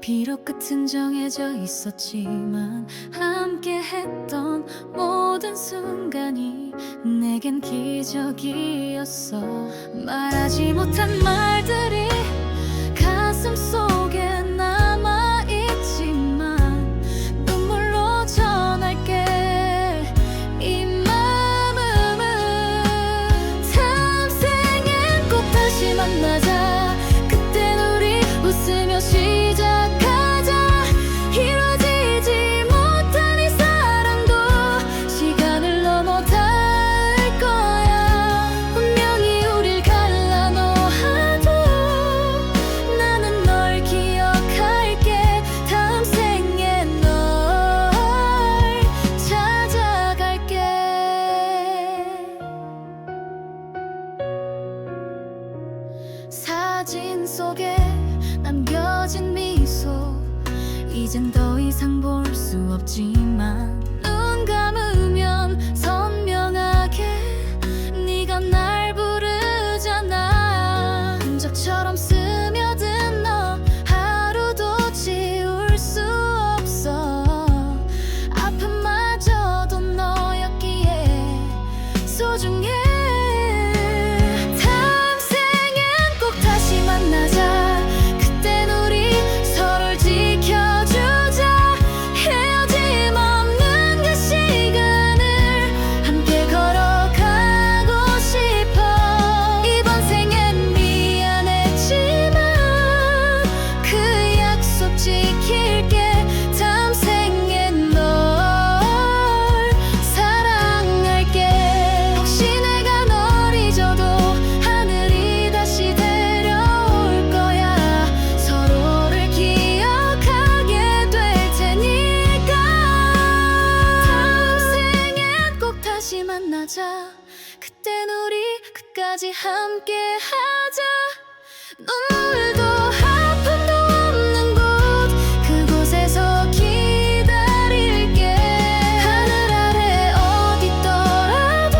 비록 끝은 정해져 있었지만 함께 했던 모든 순간이 내겐 기적이었어. 말하지 못한 말들이 가슴 속에 남아있지만 눈물로 전할게. 이 마음은 탐생엔 꼭 다시 만나자. 그땐 우리 웃으며 시작하자. 이루어지지 못한 이 사랑도 시간을 넘어 닿을 거야. 운명이 우릴 갈라놓아도 나는 널 기억할게. 다음 생에 널 찾아갈게. 사진 속에 남겨진 미소 이젠 더 이상 볼 수 없지만 눈 감으면 선명하게 네가 날 부르잖아. 흔적처럼 스며든 너 하루도 지울 수 없어. 아픔마저도 너였기에 소중해. 다음 생엔 꼭 다시 만나자. 그땐 우리 서로를 지켜주자. 헤어짐 없는 그 시간을 함께 걸어가고 싶어. 이번 생엔 미안했지만 그 약속 지킬게. 다음 생엔 널 사랑할게. 혹시 내가 널 잊어도 하늘이 다시 데려올 거야. 서로를 기억하게 될 테니까. 다음 생엔 꼭 다시 만나자. 그땐 우리 끝까지 함께 하자. 눈물도 아픔도 없는 곳 그곳에서 기다릴게. 하늘 아래 어디 있더라도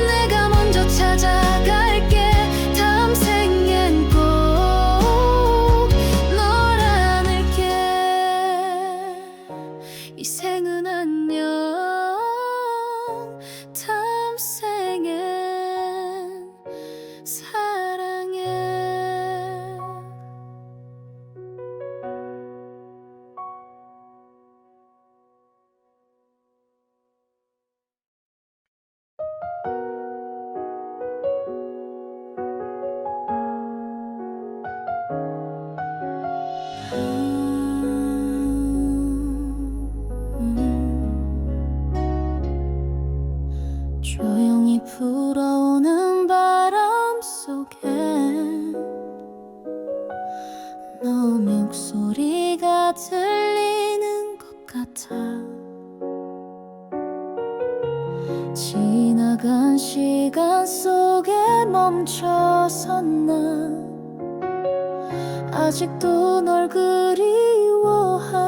내가 먼저 찾아갈게. 다음 생엔 꼭 널 안을게. 이 생은 안녕. 다음 생엔 사랑해. 조용히 불어오는 바람 속에 너 목소리가 들리는 것 같아. 지나간 시간 속에 멈춰선 난 아직도 널 그리워하고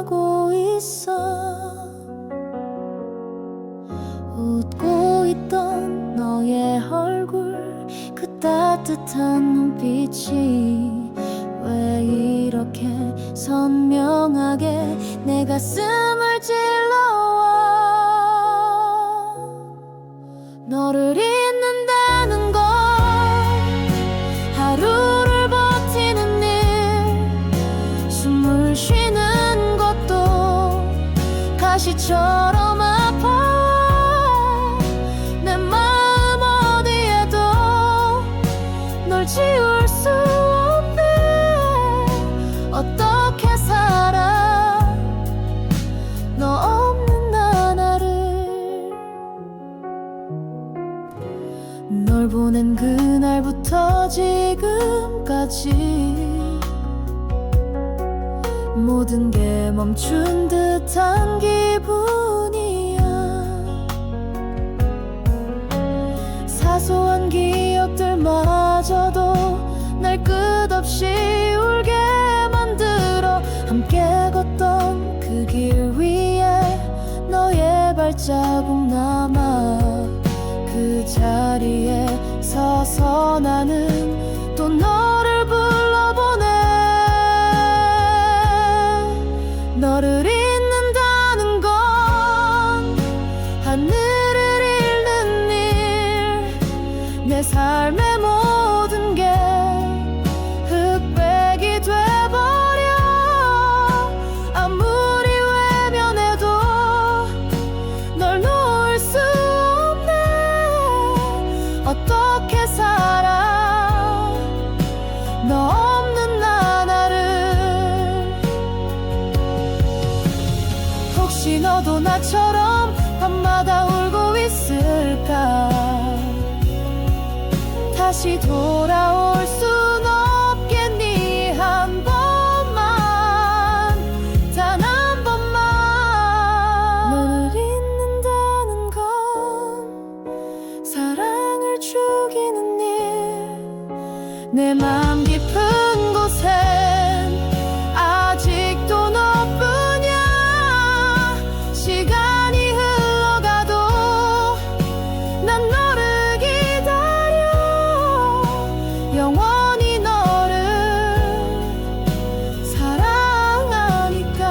있어. 웃고 있던 너의 얼굴 그 따뜻한 눈빛이 왜 이렇게 선명하게 내 가슴을 찔러와. 너를 잊는다는 건 하루를 버티는 일, 숨을 쉬는 것도 가시처럼 아파. 내 마음 어디에도 널 지울 수 없네. 어떻게 살아 너 없는 나날을. 널 보낸 그날부터 지금까지 모든 게 멈춘 듯한 기분이야. 사소한 기억들마저도 날 끝없이 울게 만들어. 함께 걷던 그 길 위에 너의 발자국 남아. 그 자리에 서서 나는 또 너를 불러보네. 너 없는 나날을. 혹시 너도 나처럼 밤마다 울고 있을까? 다시 돌아올 순 없겠니? 한 번만, 단 한 번만. 너를 잊는다는 건 사랑을 죽이는 일. 내 맘 깊은 곳엔 아직도 너뿐이야. 시간이 흘러가도 난 너를 기다려. 영원히 너를 사랑하니까.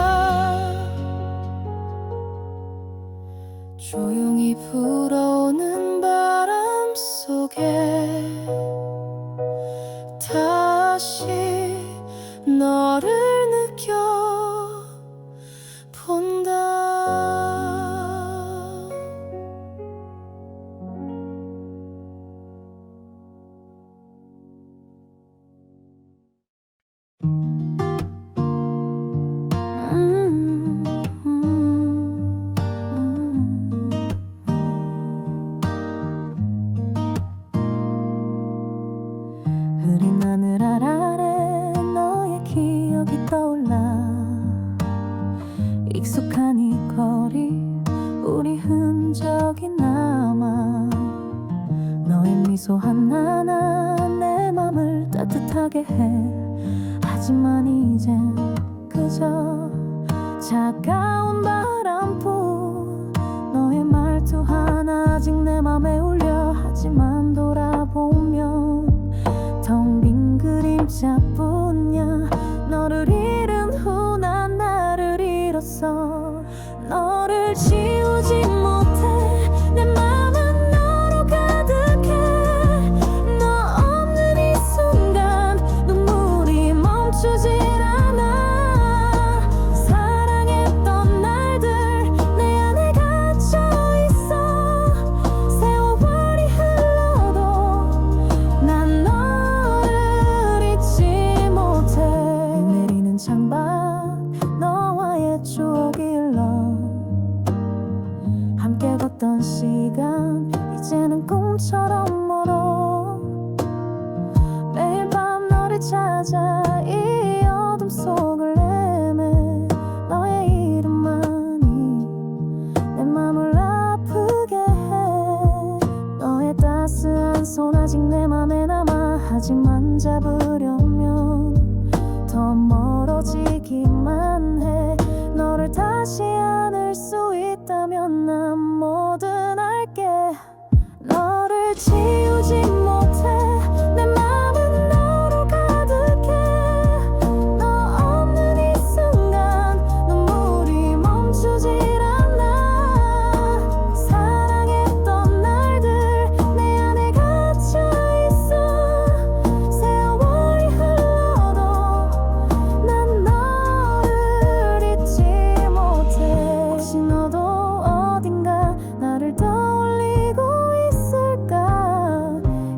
조용히 불어오는 바람 속에 다시 너를 느껴 본다. 흐린 하늘 아래 너의 기억이 떠올라. 익숙한 이 거리 우리 흔적이 남아. 너의 미소 하나하나 내 맘을 따뜻하게 해. 하지만 이젠 그저 차가운 바람뿐. 너의 말투 하나 아직 내 맘에 울려. 하지만 돌아보면 텅 빈 그림자뿐이야. 너를 잃은 후 난 나를 잃었어. 너를 지우지 못해. 내 맘은 너로 가득해. 너 없는 이 순간 눈물이 멈추질 않아. 사랑했던 날들 내 안에 갇혀 있어. 세월이 흘러도 난 너를 잊지 못해. 내리는 창밖 너와의 추억이 흘러. 함께 걷던 시간 이제는 꿈처럼 멀어. 매일 밤 너를 찾아 이 어둠 속을 헤매. 너의 이름만이 내 맘을 아프게 해. 너의 따스한 손 아직 내 맘에 남아. 하지만 잡으려면 더 멀어지기만 해. 너를 다시 안을 수 있다면 난 뭐든 할게. 너를 지우지 못해. 내 맘은 너로 가득해. 너 없는 이 순간 눈물이 멈추질 않아. 사랑했던 날들 내 안에 갇혀 있어. 세월이 흘러도 난 너를 잊지 못해. 혹시 너도 어딘가 나를 떠올리고 있을까?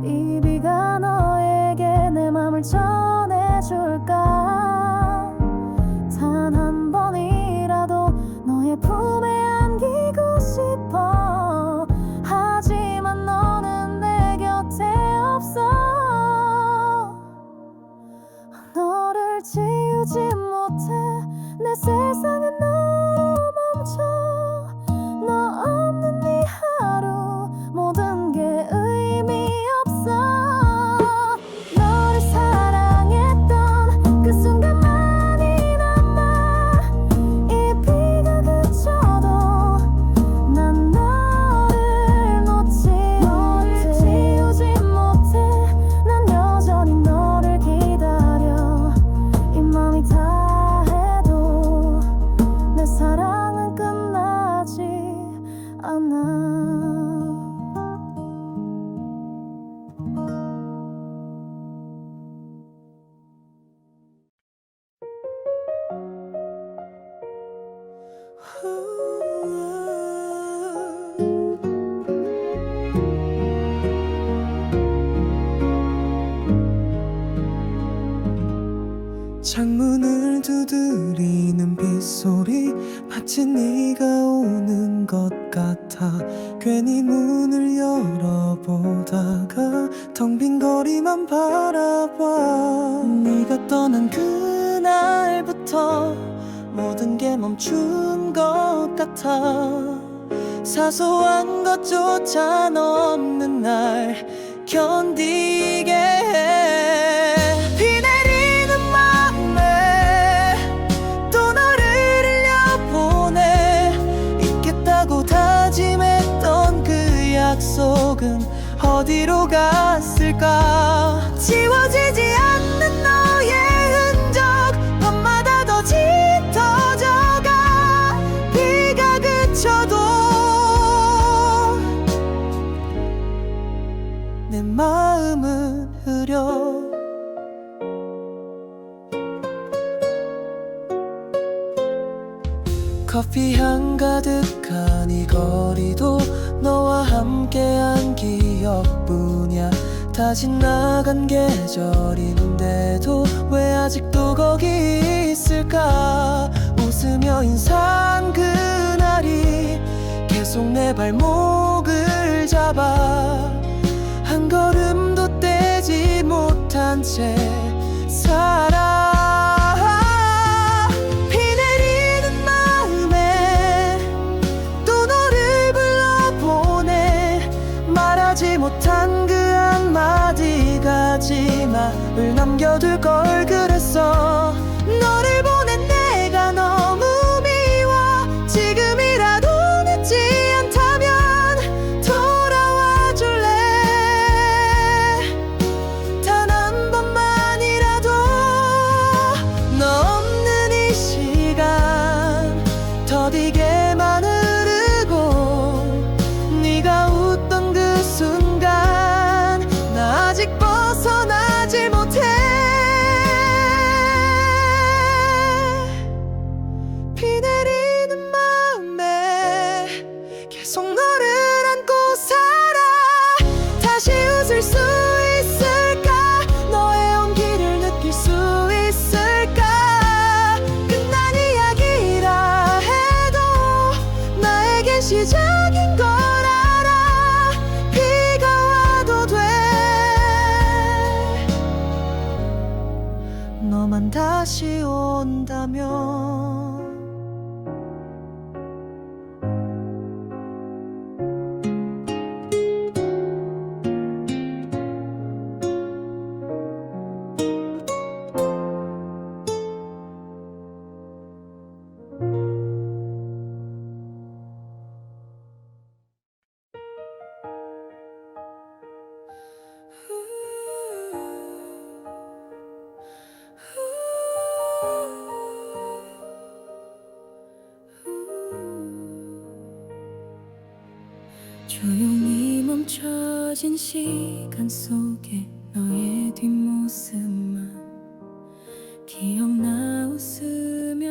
이 비가 너에게 내 맘을 전해줄까? 단 한 번이라도 너의 품에 안기고 싶어. 하지만 너는 내 곁에 없어. 너를 지우지 못해. 내 세상은 너로 멈춰. 너 없는 이 하루 모든 게 의미 없어. 너를 사랑했던 그 순간만이 남아. 이 비가 그쳐도 난 너를 놓지 못해. 지우지 못해. 난 여전히 너를 기다려. 이 맘이 다 해도 내 사랑은 끝나지 창문을 두드리는 빗소리 마치 네가 오는 것 같아. 괜히 문을 열어보다가 텅 빈 거리만 바라봐. 네가 떠난 그날부터 모든 게 멈춘 것 같아. 사소한 것조차 없는 날 견디게 해. 비 내리는 마음에 또 너를 흘려보내. 잊겠다고 다짐했던 그 약속은 어디로 갔을까. 지워지지 않는 너의 흔적 밤마다 더 짙어져가. 비가 그쳐도 내 마음은 흐려. 커피향 가득한 이 거리도 너와 함께한 기억뿐이야. 다 지나간 계절인데도 왜 아직도 거기 있을까. 웃으며 인사한 그날이 계속 내 발목을 잡아. 한 걸음도 떼지 못한 채 살아. 비 내리는 마음에 또 너를 불러보내. 말하지 못한 그 한마디가 마지막을 남겨둘 걸 그랬어. 너를 보낸 내가 너무 미워. 지금이라도 늦지 않다면 돌아와 줄래. 단 한 번만이라도 너 없는 이 시간 더디게만 흐르고. 네가 웃던 그 순간 나 아직 벗어나질 못해. 비 내리는 마음에 계속 너를 안고 살아. 다시 웃을 수 있을까. 너의 온기를 느낄 수 있을까. 끝난 이야기라 해도 나에겐 시작인 걸 알아. 비가 와도 돼. 너만 다시 온다면. 조용히 멈춰진 시간 속에 너의 뒷모습만 기억나. 웃으며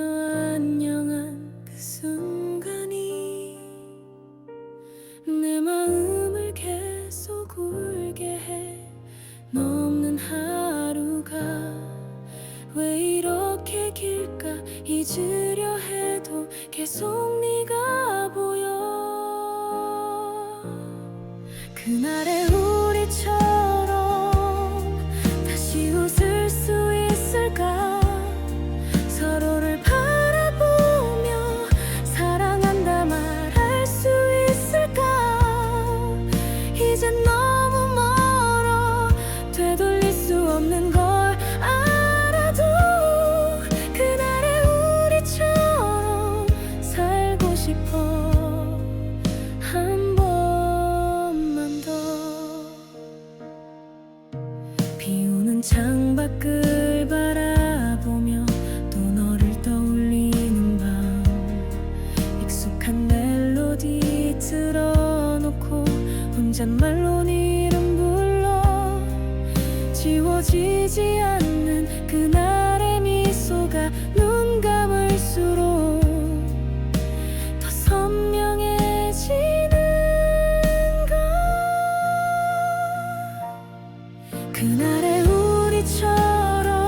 안녕한 그 순간이 내 마음을 계속 울게 해. 너 없는 하루가 왜 이렇게 길까. 잊으려 해도 계속 네가 보여. 그날의 우리처럼 다시 웃을 수 있을까. 서로를 바라보며 사랑한다 말할 수 있을까. 이젠 너무 멀어 되돌릴 수 없는 걸 알아도. 그날의 우리처럼 살고 싶어. 한 번만 더. 비 오는 창밖을 바라보며 또 너를 떠올리는 밤. 익숙한 멜로디 틀어놓고 혼잣말로 네 이름 불러. 지워지지 않는 그날의 미소가 눈 감을수록 더 선명해지는 걸. 그날의 우리처럼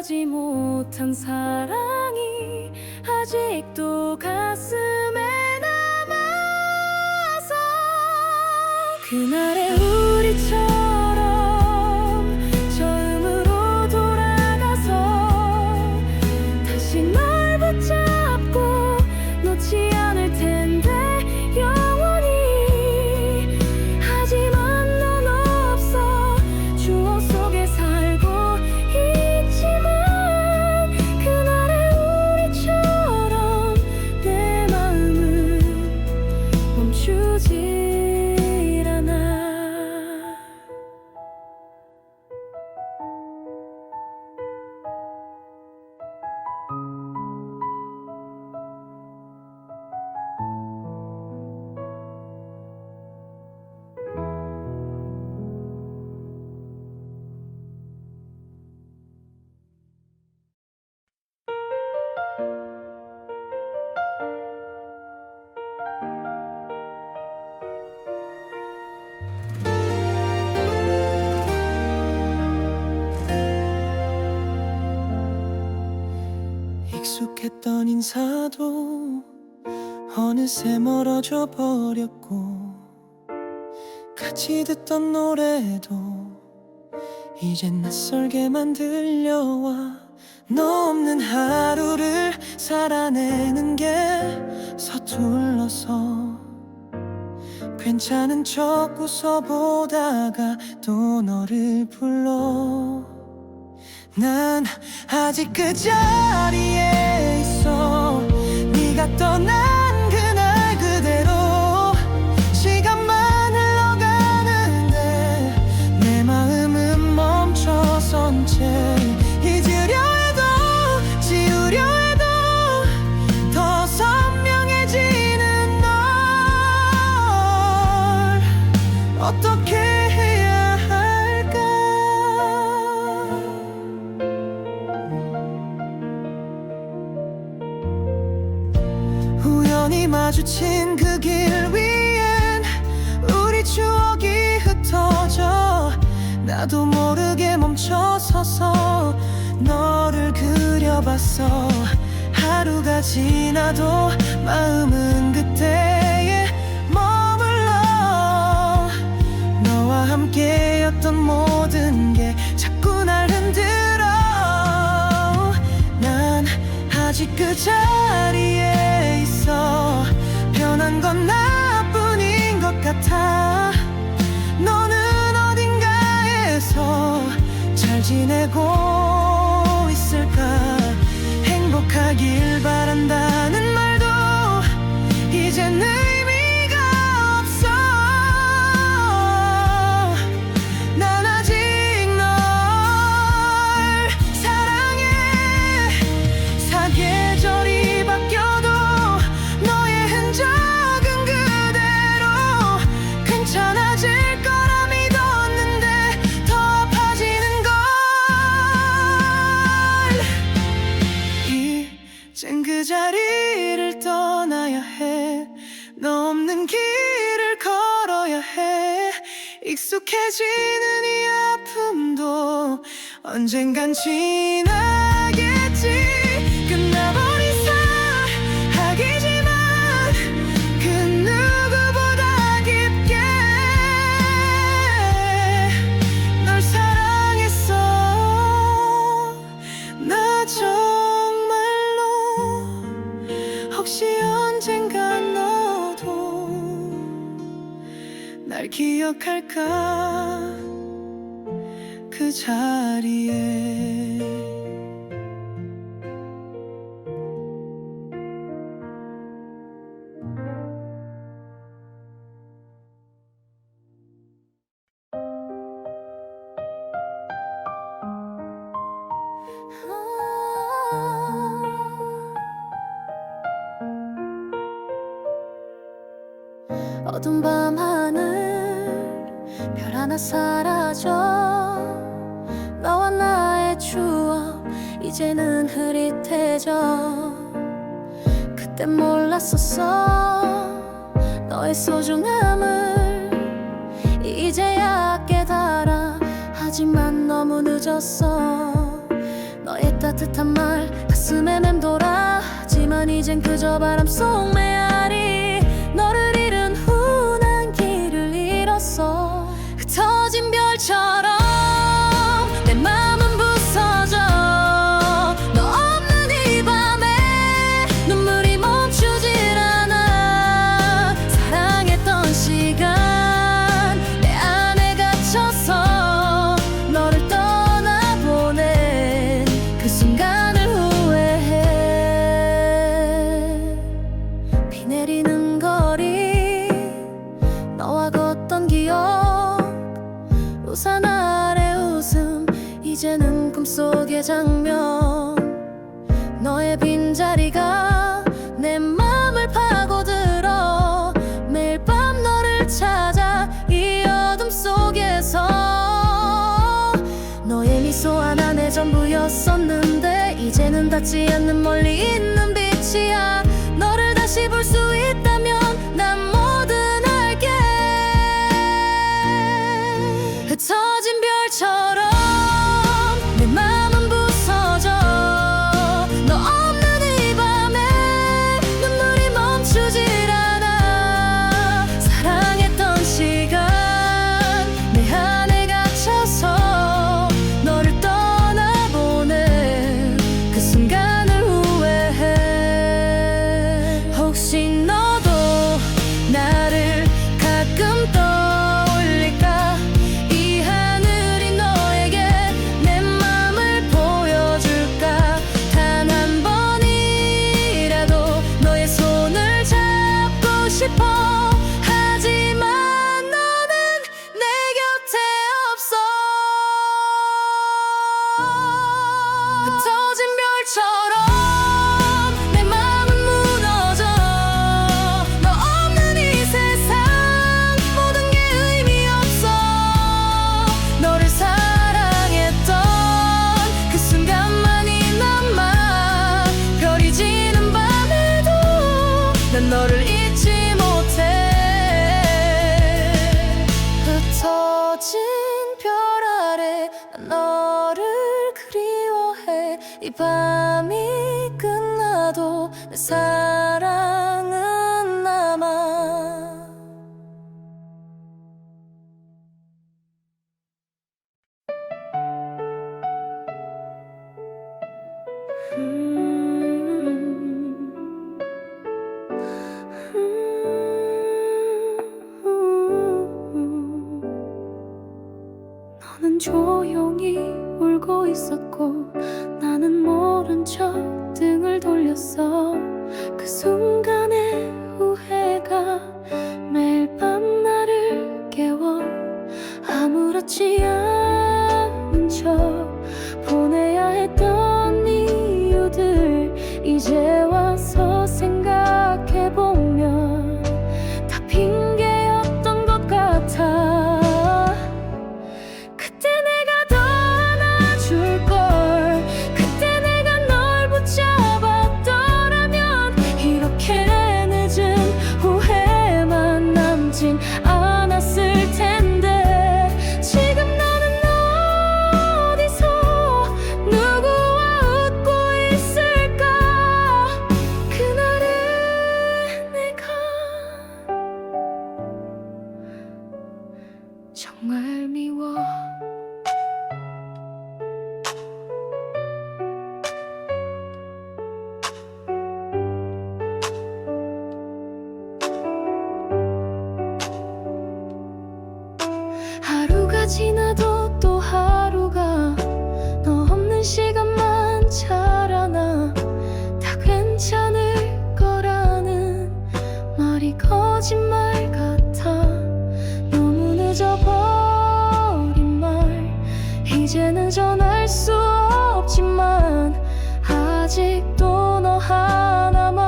하지 못한 사랑이 아직도 가슴에 남아서 그날의 우리처럼 처음으로 돌아가서 다시 널 붙잡고 놓지 않을 텐데 영원히. 하지만 넌 없어 추억 속에 살고 있지만 그날의 우리처럼 내 마음은 멈추질 않아. 익숙했던 인사도 어느새 멀어져 버렸고 같이 듣던 노래도 이젠 낯설게만 들려와. 너 없는 하루를 살아내는 게 서툴러서 괜찮은 척 웃어보다가 또 너를 불러. 난 아직 그 자리에 있어. 네가 떠난 그날 그대로 시간만 흘러가는데 내 마음은 멈춰선 채. 잊으려 해도 지우려 해도 더 선명해지는 널 어떻게 해야 할까. 우연히 마주친 그 길 위엔 우리 추억이 흩어져. 나도 모르게 멈춰서서 너를 그려봤어. 하루가 지나도 마음은 그때에 머물러. 너와 함께였던 모든 게 자꾸 날 흔들어. 난 아직 그 자리에 있어. 변한 건 나뿐인 것 같아. 너는 어딘가에서 잘 지내고 있을까. 행복하길 바란다는 말도 이젠 의미가 없어. 난 아직 널 사랑해. 사계절이 바뀌어도 너의 흔적은 그대로. 괜찮아질 거라 믿었는데 더 아파지는 걸. 이젠 그 자리를 떠나야 해. 너 없는 길을 걸어야 해. 익숙해지는 이 아픔도 언젠간 지나겠지. 끝나버린 사랑이지만 그 누구보다 깊게 널 사랑했어. 나 정말로. 혹시 언젠간 너도 날 기억할까. 그 자리에. 어두운 밤 하늘 별 하나 사라져. 너와 나의 추억 이제는 흐릿해져. 그땐 몰랐었어 너의 소중함을. 이제야 깨달아. 하지만 너무 늦었어. 너의 따뜻한 말 가슴에 맴돌아. 하지만 이젠 그저 바람 속 메아리. 너를 잃은 후 난 길을 잃었어. 흩어진 별처럼 내 맘은 부서져. 너 없는 이 밤에 눈물이 멈추질 않아. 사랑했던 시간 내 안에 갇혀서 너를 떠나보낸 그 순간을 후회해. 비 내리는 거리 너와 걷던 기억, 우산 아래 웃음 이제는 꿈속의 장면. 너의 빈자리가 내 맘을 파고들어. 매일 밤 너를 찾아 이 어둠 속에서. 너의 미소 하나 내 전부였었는데 이제는 닿지 않는 멀리 있는 빛이야. 너를 다시 볼 수 있다면 난 뭐든 할게. 흩어진 별처럼 내 맘은 부서져. 너 없는 이 밤에 눈물이 멈추질 않아. 사랑했던 시간 내 안에 갇혀서 너를 떠나보낸 그 순간을 후회해. 혹시 너도 나를 가끔 떠올릴까? 이 하늘이 너에게 내 맘을 보여줄까? 단 한 번이라도 너의 손을 잡고 싶어. 하지만 너는 내 곁에 없어. 흩어진 별처럼 내 맘은 무너져. 너 없는 이 세상 모든 게 의미 없어. 너를 사랑했던 그 순간만이 남아. 별이 지는 밤에도 난 너를 잊지 못해. 흩어진 별 아래 난 너를 그리워해. 이 밤이 끝나도 내 사랑은 남아. 너는 조용히 울고 있었고 나는 모른 척 등을 돌렸어. 그 순간의 후회가 매일 밤 나를 깨워. 아무렇지 않은 척 보내야 했던 이유들 이제 와서 생각해보면 다 핑계였던 것 같아. 그때 내가 더 안아줄걸. 그때 내가 널 붙잡았더라면 이렇게 늦은 후회만 남진 않았을 텐데. 지금 너는 어디서 누구와 웃고 있을까? 그날의 내가 정말 미워. 하루가 지나도 또 하루가 너 없는 시간만 자라나. 다 괜찮을 거라는 말이 거짓말 같아. 너무 늦어버린 말 이제는 전할 수 없지만 아직도 너 하나만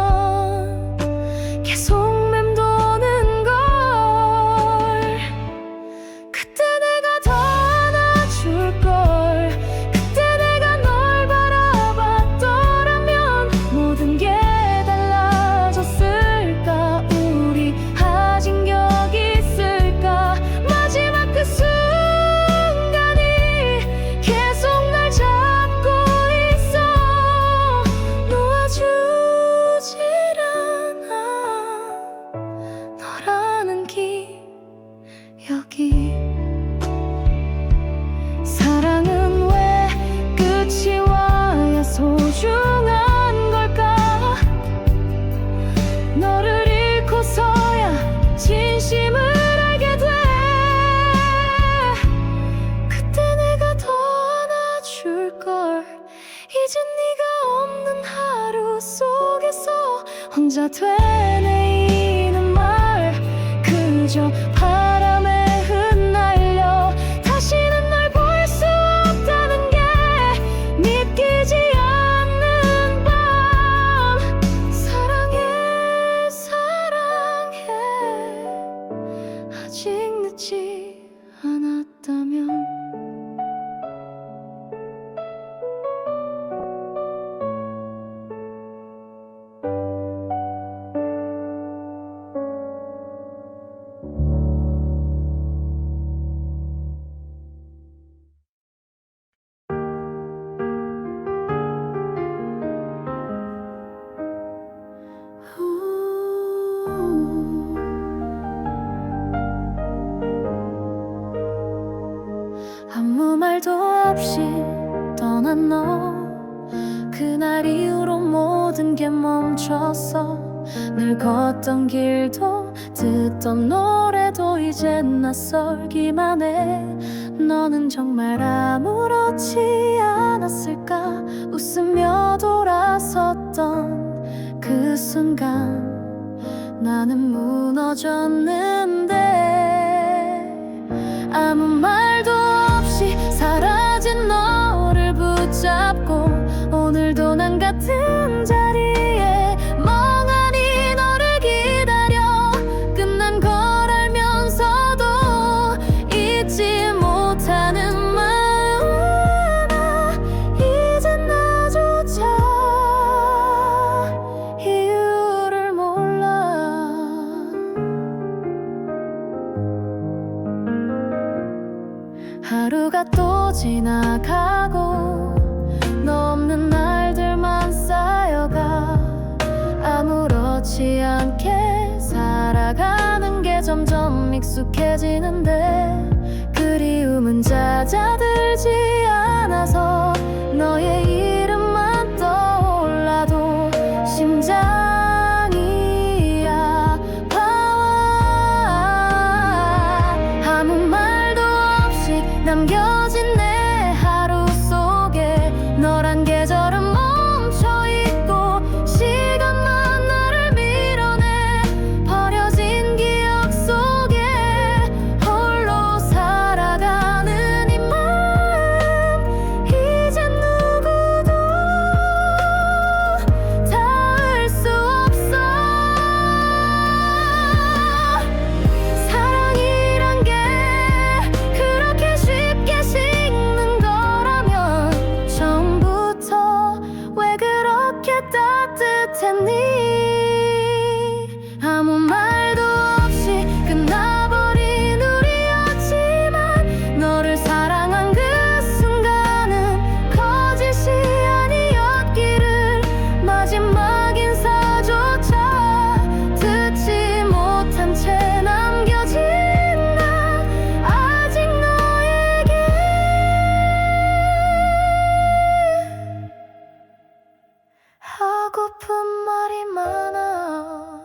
계속 맴도는 걸. 그때 내가 더 되뇌이는 말 그저 바람에 흩날려 다시는 널 볼 수 없다는 게 믿기지 않는 밤 사랑해 사랑해 아직 늦지 않았다면 아무 말도 없이 떠난 너 그날 이후로 모든 게 멈췄어 늘 걷던 길도 듣던 노래도 이젠 낯설기만 해 너는 정말 아무렇지 않았을까 웃으며 돌아섰던 그 순간 나는 무너졌는데 아무 말도 없이 사라진 너를 붙잡고 오늘도 난 같은 자리에 멍하니 너를 기다려 끝난 걸 알면서도 잊지 못하는 마음아 이젠 나조차 이유를 몰라 하루가 또 지나가고 너 없는 날들만 쌓여가 아무렇지 않게 살아가는 게 점점 익숙해지는데 그리움은 잦아들지 않아서 너의 이름만 떠올라도 심장이 아파와 아무 말도 없이 남겨진 내 하루 속에 너란 계절은 멈춰있고 시간만 나를 밀어내 버려진 기억 속에 홀로 살아가는 이 마음 이젠 누구도 닿을 수 없어 사랑이란 게 그렇게 쉽게 식는 거라면 처음부터 왜 그렇게 따뜻했니 아무 말도 없이 끝나버린 우리였지만 너를 사랑한 그 순간은 거짓이 아니었기를 마지막 인사조차 듣지 못한 채 남겨진 난 아직 너에게 하고픈 말이 많아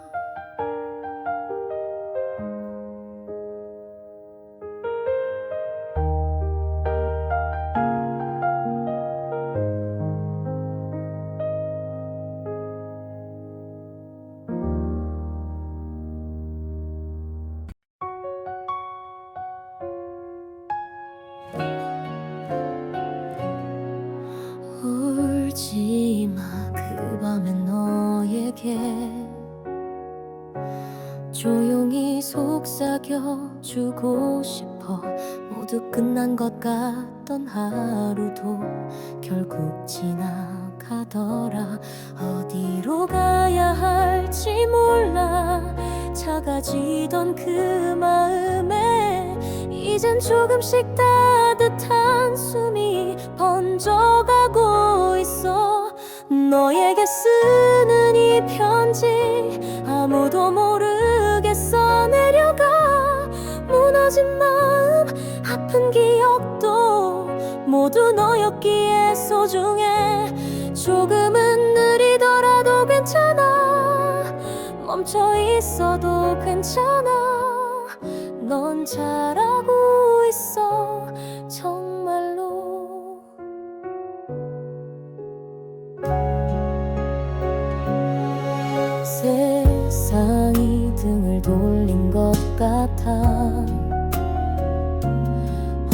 울지마 그 밤에 너에게 조용히 속삭여주고 싶어 모두 끝난 것 같던 하루도 결국 지나가더라 어디로 가야 할지 몰라 작아지던 그 마음에 이젠 조금씩 따뜻한 숨이 번져가고 있어 너에게 쓰는 이 편지 아무도 모르게 써내려가 무너진 마음 아픈 기억도 모두 너였기에 소중해 조금은 느리더라도 괜찮아 멈춰 있어도 괜찮아 넌 잘하고 있어 정말로 새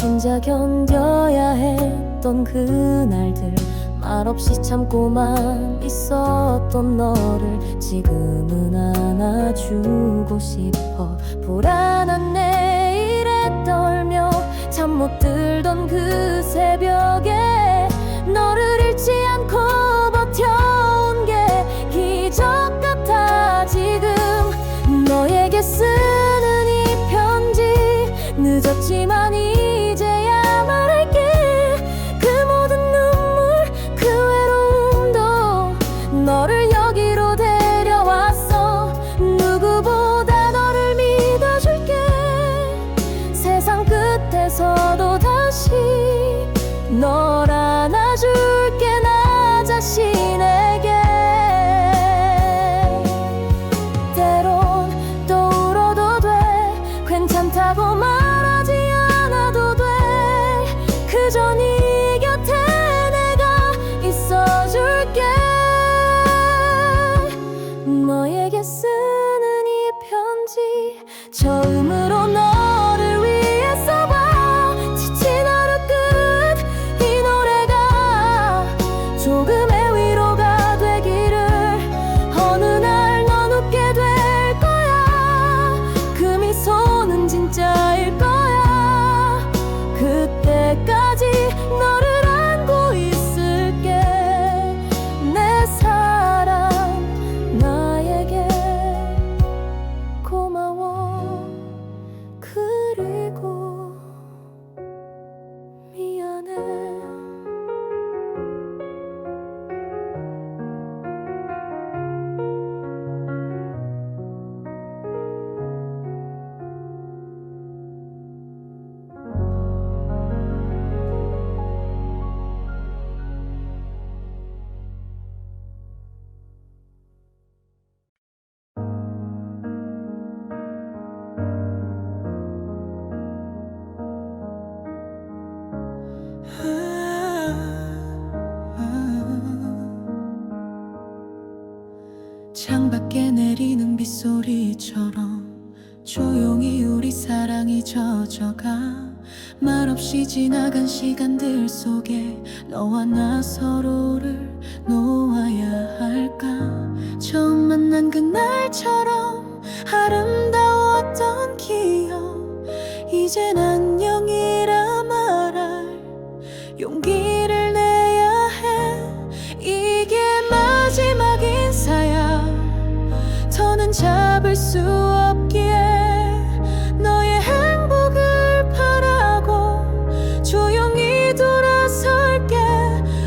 혼자 견뎌야 했던 그날들, 말없이 참고만 있었던 너를 지금은 안아주고 싶어. 불안한 내일에 떨며 잠 못 들던 그 새벽에 너를 잃지 않고 버텨온 게 기적 같아. 지금 너에게 쓰는 이 편지, 늦었지만 이제야 말할게. 그 모든 눈물, 그 외로움도 너를 여기로 데려왔어. 누구보다 너를 믿어줄게. 세상 끝에서도 다시 널 안아줄게, 나 자신에게. 때론 또 울어도 돼, 괜찮다고 말하지 않아도 돼. 그저 네 곁에 내가 있어줄게. 너에게 쓰는 이 편지, 처음으로 너를 위해 써봐. 지친 하루 끝 이 노래가 조금의 위로가 되기를. 어느 날 넌 웃게 될 거야. 그 미소는 진짜일 거야. 그때까지 너를 안고 있을게. 내 사랑 나에게 고마워. 그리고 미안해. 창밖에 내리는 빗소리처럼 조용히 우리 사랑이 젖어가. 말없이 지나간 시간들 속에 너와 나 서로를 놓아야 할까. 처음 만난 그날처럼 아름다웠던 기억, 이젠 안녕이라 말할 용기를 내야 해. 이게 마지막 인사야. 더는 잡을 수 없기에 너의 행복을 바라고 조용히 돌아설게.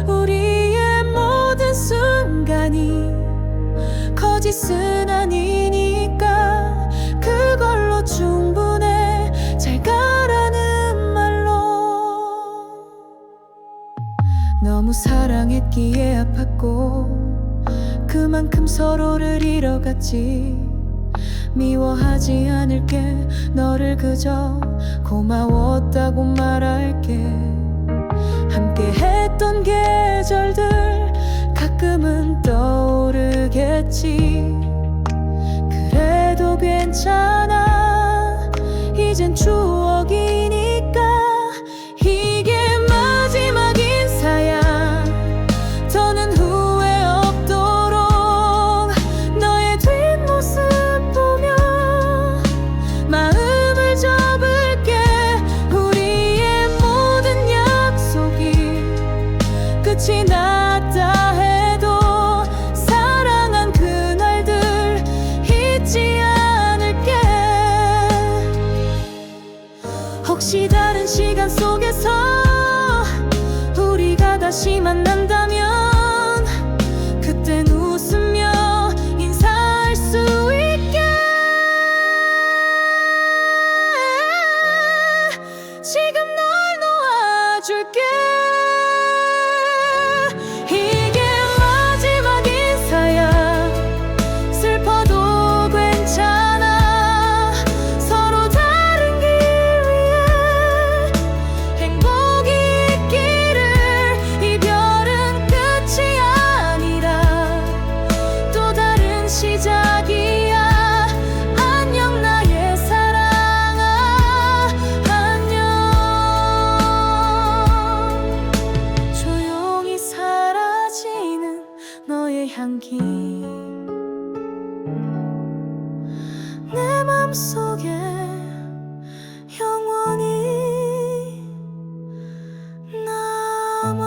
우리의 모든 순간이 거짓은 아니니까 그걸로 충분해. 잘 가라는 말로. 너무 사랑했기에 아팠고 그만큼 서로를 잃어갔지. 미워하지 않을게. 너를 그저 고마웠다고 말할게. 함께 했던 계절들 가끔은 떠오르겠지. 그래도 괜찮아, 이젠 추억이니까. 이게 마지막 인사야. 더는 후회 없도록 너의 뒷모습 보며 마음을 접을게. 우리의 모든 약속이 끝이 났다 해도 사랑한 그날들 잊지 않을게. 혹시 다른 시간 속에서 우리가 다시 만난다면 그땐 웃으며 인사할 수 있게. 지금 널 놓아줄게. 이게 마지막 인사야. 슬퍼도 괜찮아. 서로 다른 길 위에 행복이 있기를. 이별은 끝이 아니라 또 다른 시작이야. 안녕 나의 사랑아, 안녕. 향기 내 맘속에 영원히 남아.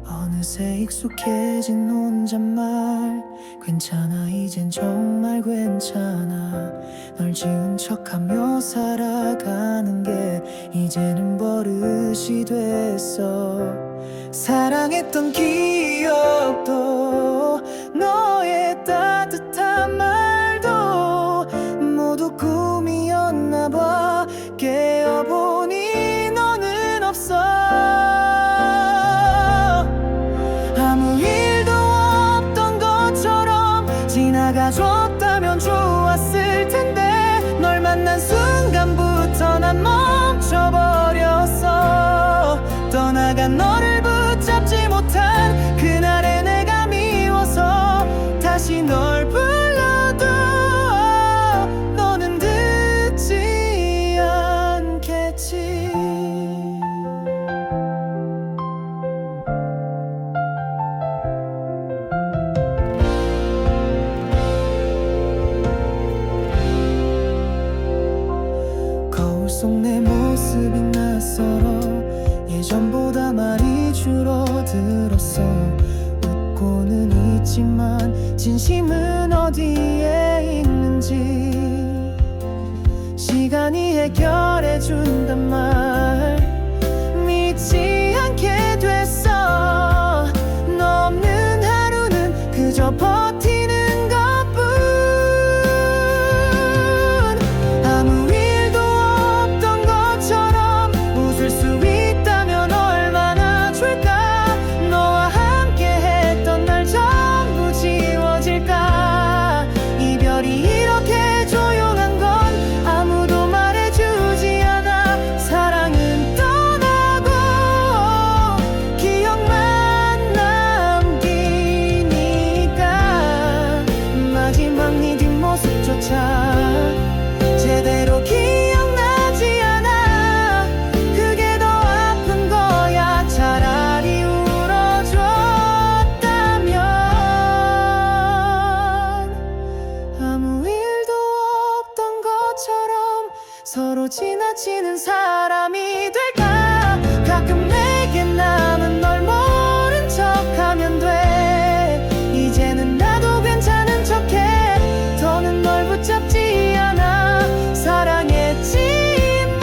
어느새 익숙해진 혼잣말 괜찮아 이젠 정말 괜찮아 널 지운 척하며 살아가는 게 이제는 버릇이 됐어 사랑했던 기억도 너의 따뜻한 말도 모두 꿈이었나 봐 깨어보니 너는 없어 아무 일도 없던 것처럼 지나가줬다면 좋았을 텐데 널 만난 순간부터 난 멈춰버렸어 떠나간 너를 붙잡지 못한 그날의 내가 미워서 다시 널 불러도 너는 듣지 않겠지 거울 속 내 모습이 낯설어 예전보다 말이 줄어들었어 웃고는 있지만 진심은 어디에 있는지 시간이 해결해준단 말 믿지 않게 됐어 너 없는 하루는 그저 버티는 것뿐 아무 일도 없던 것처럼 웃을 수 있다면 얼마나 좋을까 너와 함께 했던 날 전부 지워질까 이별이 이렇게 조용한 건 아무도 말해주지 않아 사랑은 떠나고 기억만 남기니까 마지막 네 뒷모습조차 제대로 기억나지 않아 그게 더 아픈 거야 차라리 울어줬다면 아무 일도 없던 것처럼 서로 지나치는 사람이 될까 가끔 내게 남은 널 모른 척하면 돼 이제는 나도 괜찮은 척해 더는 널 붙잡지 않아 사랑했지만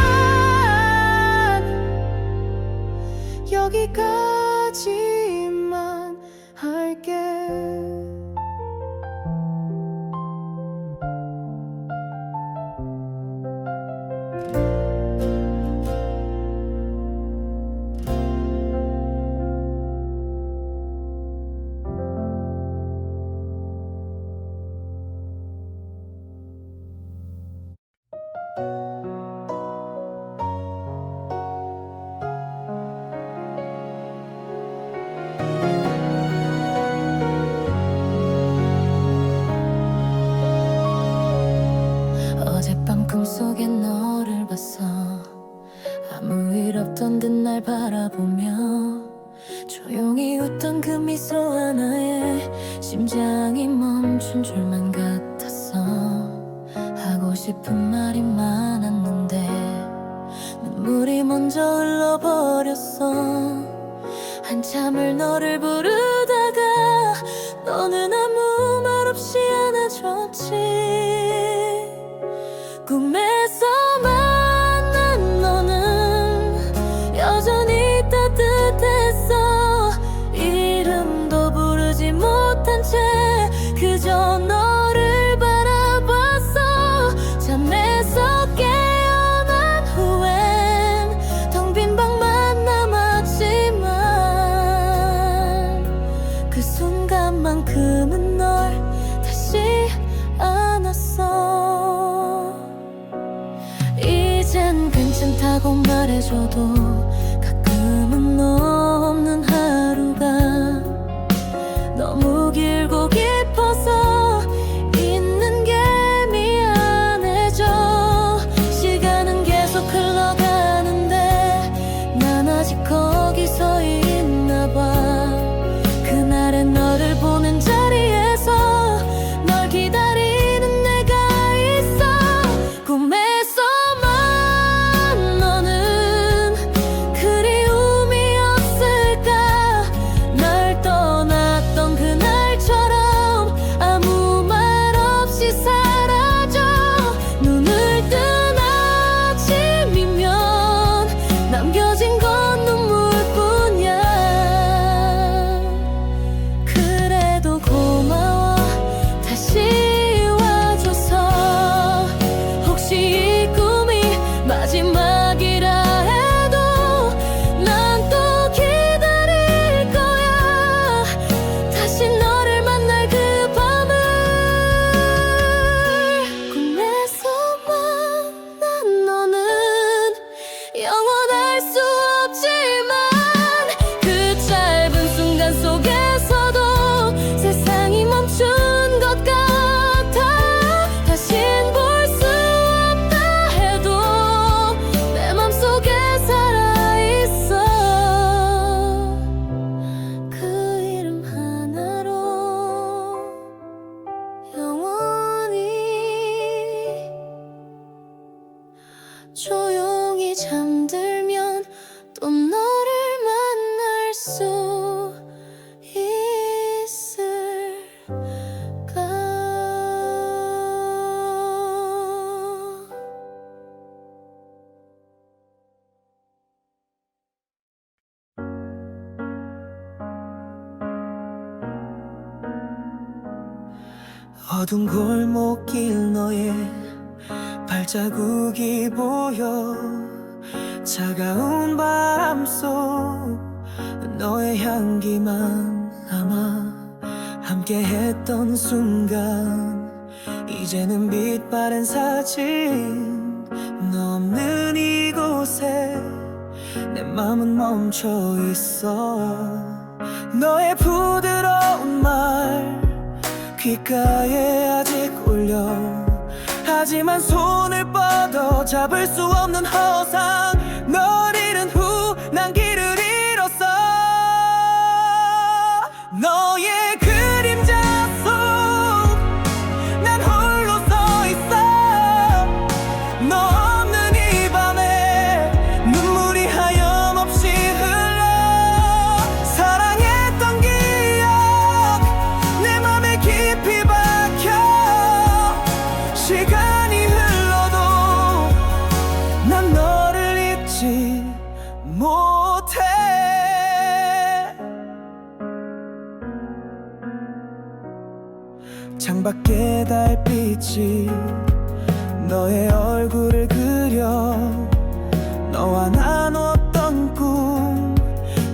여기까지만 할게 어젯밤 꿈속에 너를 봤어 아무 일 없던 듯 날 바라보며 조용히 웃던 그 미소 하나에 심장이 멈춘 줄만 같았어 하고 싶은 말이 많았는데 눈물이 먼저 흘러버렸어 한참을 너를 부르다가 너는 아무 말 없이 안아줬지 꿈에서 만난 너는 여전히 따뜻했어 이름도 부르지 못한 채 그저 너를 바라봤어 잠에서 깨어난 후엔 텅 빈 방만 남았지만 그 순간만큼은 널 다시 안았어 괜찮다고 말해줘도 가끔은 너 없는 하루가 너무 길고 깊어서 있는 게 미안해져. 시간은 계속 흘러가는데 난 아직 거기 서 있나 봐. 그날의 너를 보는 자리에서 널 기다리는 내가 있어. 꿈에서만 너는 그리움이 없을까. 날 떠났던 그날처럼 아무 말 없이 사라져. 눈을 뜬 아침이면 남겨진 건 눈물뿐이야. 그래도 고마워 다시 와줘서. 혹시 이 꿈이 마지막이라 해도 난 또 기다릴 거야. 다시 너를 만날 그 밤을. 꿈에서만 난 너는 영원할 수 없지만 그 짧은 순간 속에서도 세상이 멈춘 것 같아. 다신 볼 수 없다 해도 내 맘속에 살아있어. 그 이름 하나로 영원히. 조용히 잠들면 또 너를 만날 수 있을까. 어두운 골목길 너의 발자국이 보여. 차가운 바람 속 너의 향기만 아마 함께했던 순간. 이제는 빛바랜 사진 너 없는 이곳에 내 맘은 멈춰 있어. 너의 부드러운 말 귓가에 아직 울려. 하지만 손을 뻗어 잡을 수 없는 허상. 널 잃은 후 난 길을 잃었어. 너의 그림자 속 난 홀로 서 있어. 너 없는 이 밤에 눈물이 하염없이 흘러. 사랑했던 기억 내 맘에 깊이 박혀. 시간이 흘러도 난 너를 잊지 못해. 창밖에 달빛이 너의 얼굴을 그려. 너와 나눴던 꿈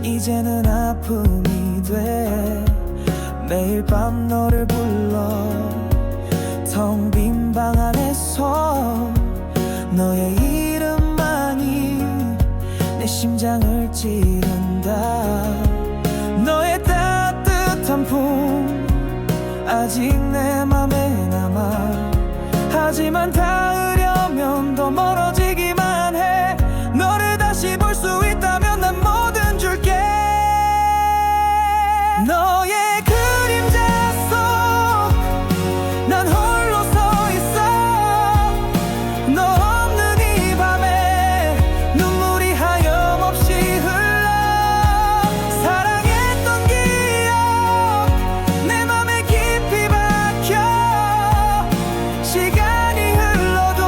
이제는 아픔이 돼. 매일 밤 너를 불러 텅 빈 방 안에서 너의 이름만이 내 심장을 찌른다. 너의 따뜻한 품 아직 내 맘에 남아. 하지만 닿으려면 더 멀어지기만 해. 너를 다시 볼 수 있다면 난 뭐든 줄게. 너의 그림자 속 난 홀로 서 있어. 너 없는 이 밤에 눈물이 하염없이 흘러. 사랑했던 기억 내 맘에 깊이 박혀. 시간이 흘러도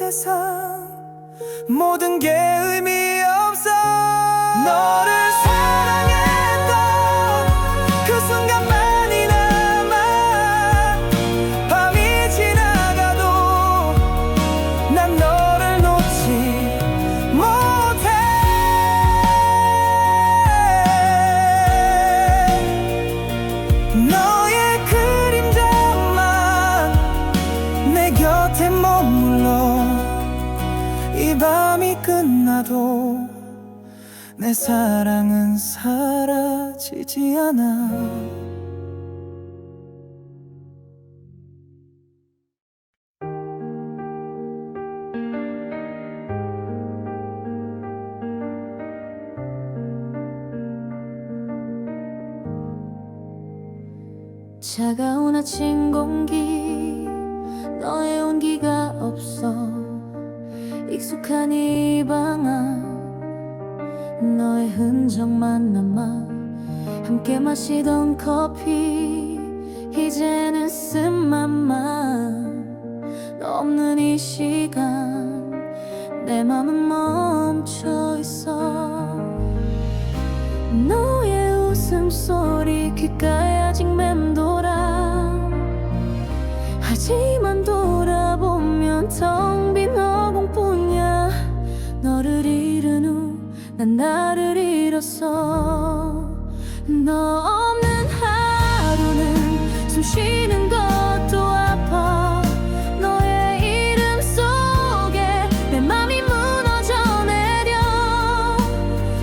세상 모든 게 의미 없어. 너를 사랑했던 그 순간만이 남아. 밤이 지나가도 난 너를 놓지 못해. 너의 그림자만 내 곁에 머물러. 이 밤이 끝나도 내 사랑은 사라지지 않아. 차가운 아침 공기 너의 온기가 없어. 익숙한 이 방 안 너의 흔적만 남아. 함께 마시던 커피 이제는 쓴맛만. 너 없는 이 시간 내 맘은 멈춰 있어. 너의 웃음소리 귓가에 아직 맴돌아. 하지만 돌아보면 텅 빈 허공뿐이야. 너를 잃은 후 난 나를 잃었어. 너 없는 하루는 숨 쉬는 것도 아파. 너의 이름 속에 내 맘이 무너져 내려.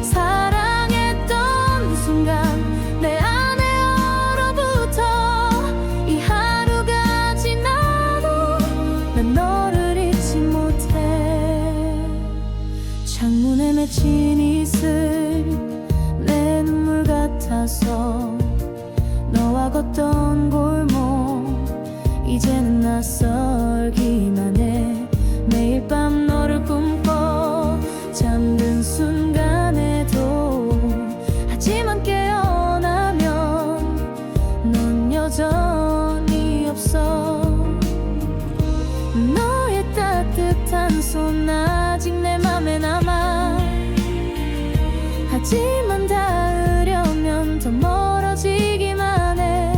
사랑했던 순간 내 안에 얼어붙어. 이 하루가 지나도 난 너를 잊지 못해. 창문에 맺힌 이슬 내 눈물 같아서. 너와 걷던 골목 이제는 낯설기만 해. 매일 밤 너를 꿈꿔 잠든 순간에도. 하지만 깨어나면 넌 여전히 없어. 너의 따뜻한 손 아직 내 맘에 남아. 하지만 닿으려면 더 멀어지기만 해.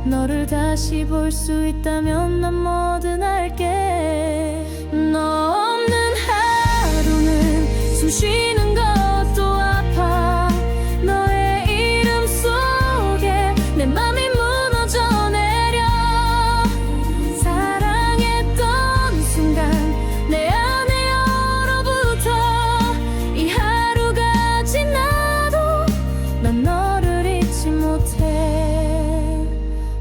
너를 다시 볼 수 있다면 난 뭐든 할게. 너 없는 하루는 숨 쉬는 것도 아파. 너의 이름 속에 내 맘이 무너져 내려. 사랑했던 순간 내 안에 얼어붙어. 이 하루가 지나도 난 너를 잊지 못해.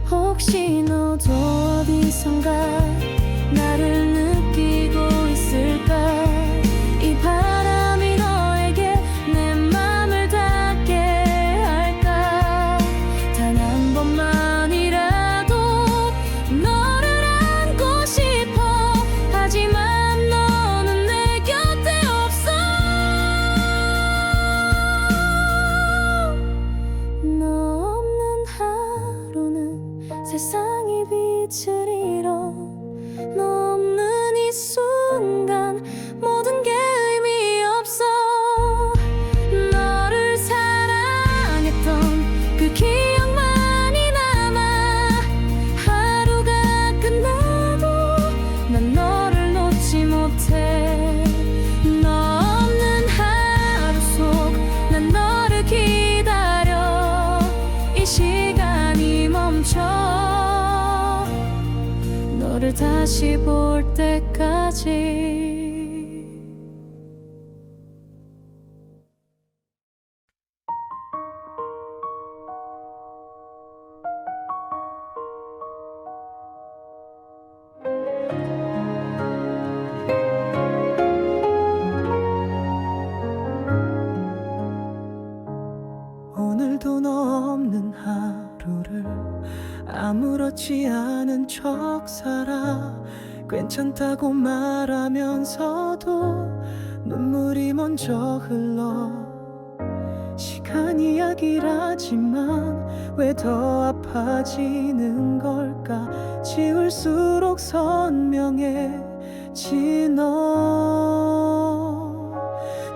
혹시 너도 어디선가 나를 느끼고 있을까. 이 바람이 너에게 내 맘을 닿게 할까. 단 한 번만이라도 너를 안고 싶어. 하지만 너는 내 곁에 없어. 너 없는 하루는 세상이 빛을 잃어. 너 없는 이 순간 모든 게 의미 없어. 너를 사랑했던 그 기억만이 남아. 하루가 끝나도 난 너를 놓지 못해. 너 없는 하루 속 난 너를 기다려. 이 시간이 멈춰. 너를 다시 볼 때까지. 오늘도 너 없는 하루를 아무렇지 않은 척 살아. 괜찮다고 말하면서도 눈물이 먼저 흘러. 시간이 약이라지만 왜 더 아파. 깊어지는 걸까? 지울수록 선명해지 너.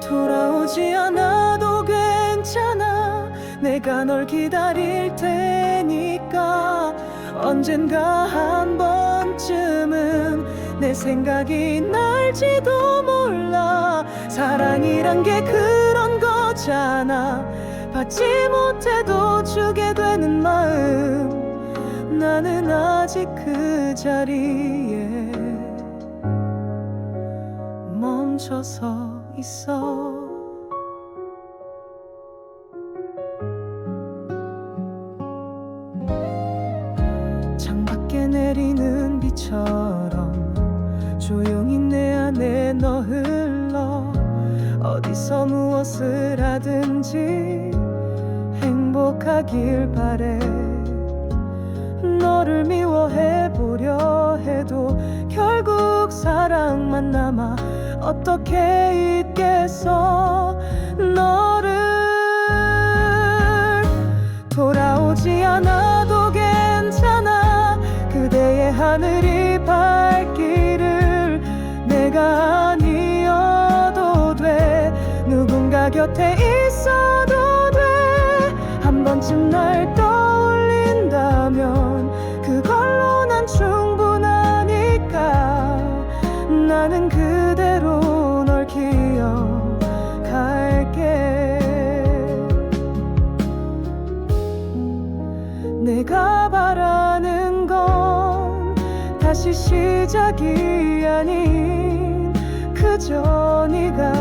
돌아오지 않아도 괜찮아. 내가 널 기다릴 테니까. 언젠가 한 번쯤은 내 생각이 날지도 몰라. 사랑이란 게 그런 거잖아. 받지 못해도 주게 되는 마음. 나는 아직 그 자리에 멈춰서 있어. 창밖에 내리는 비처럼 조용히 내 안에 너 흘러. 어디서 무엇을 하든지 행복하길 바래. 너를 미워해보려 해도 결국 사랑만 남아. 어떻게 잊겠어 너를. 돌아오지 않아도 괜찮아. 그대의 하늘이 밝기를. 내가 아니어도 돼. 누군가 곁에 있어도 돼. 한 번쯤 날 떠올린다면 그걸로 난 충분하니까. 나는 그대로 널 기억할게. 내가 바라는 건 다시 시작이 아닌 그저 네가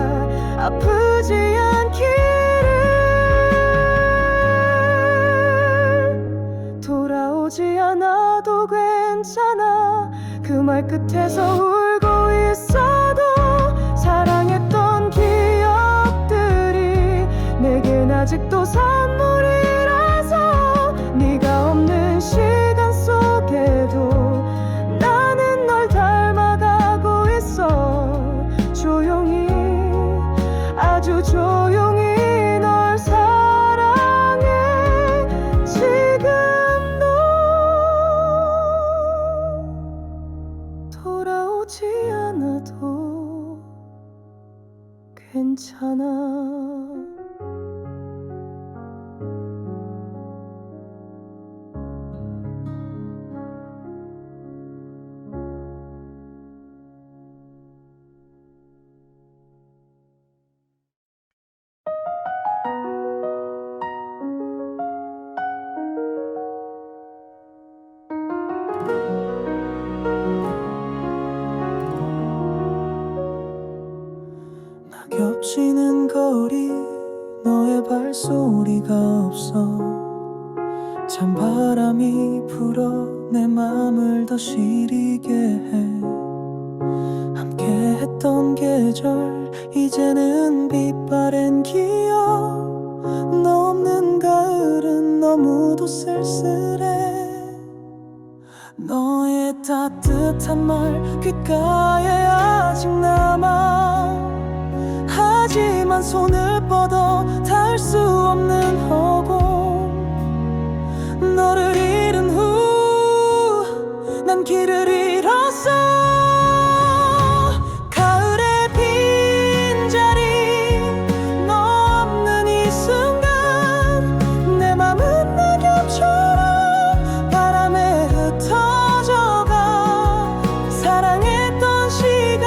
아프지 않기를. 돌아오지 않아도 괜찮아. 그 말 끝에서 울고 있어도 사랑했던 기억들이 내겐 아직도 선물이라서. 네가 없는 시간 속에도 나는 널 닮아가고 있어. 조용히 아주 조용히 널 사랑해 지금도. 돌아오지 않아도 괜찮아. 겹치는 거리 너의 발소리가 없어. 찬바람이 불어 내 맘을 더 시리게 해. 함께 했던 계절 이제는 빛바랜 기억. 너 없는 가을은 너무도 쓸쓸해. 너의 따뜻한 말 귓가에 아직 남아. 하지만 손을 뻗어 닿을 수 없는 허공. 너를 잃은 후 난 길을 잃었어. 가을의 빈자리 너 없는 이 순간 내 맘은 낙엽처럼 바람에 흩어져가. 사랑했던 시간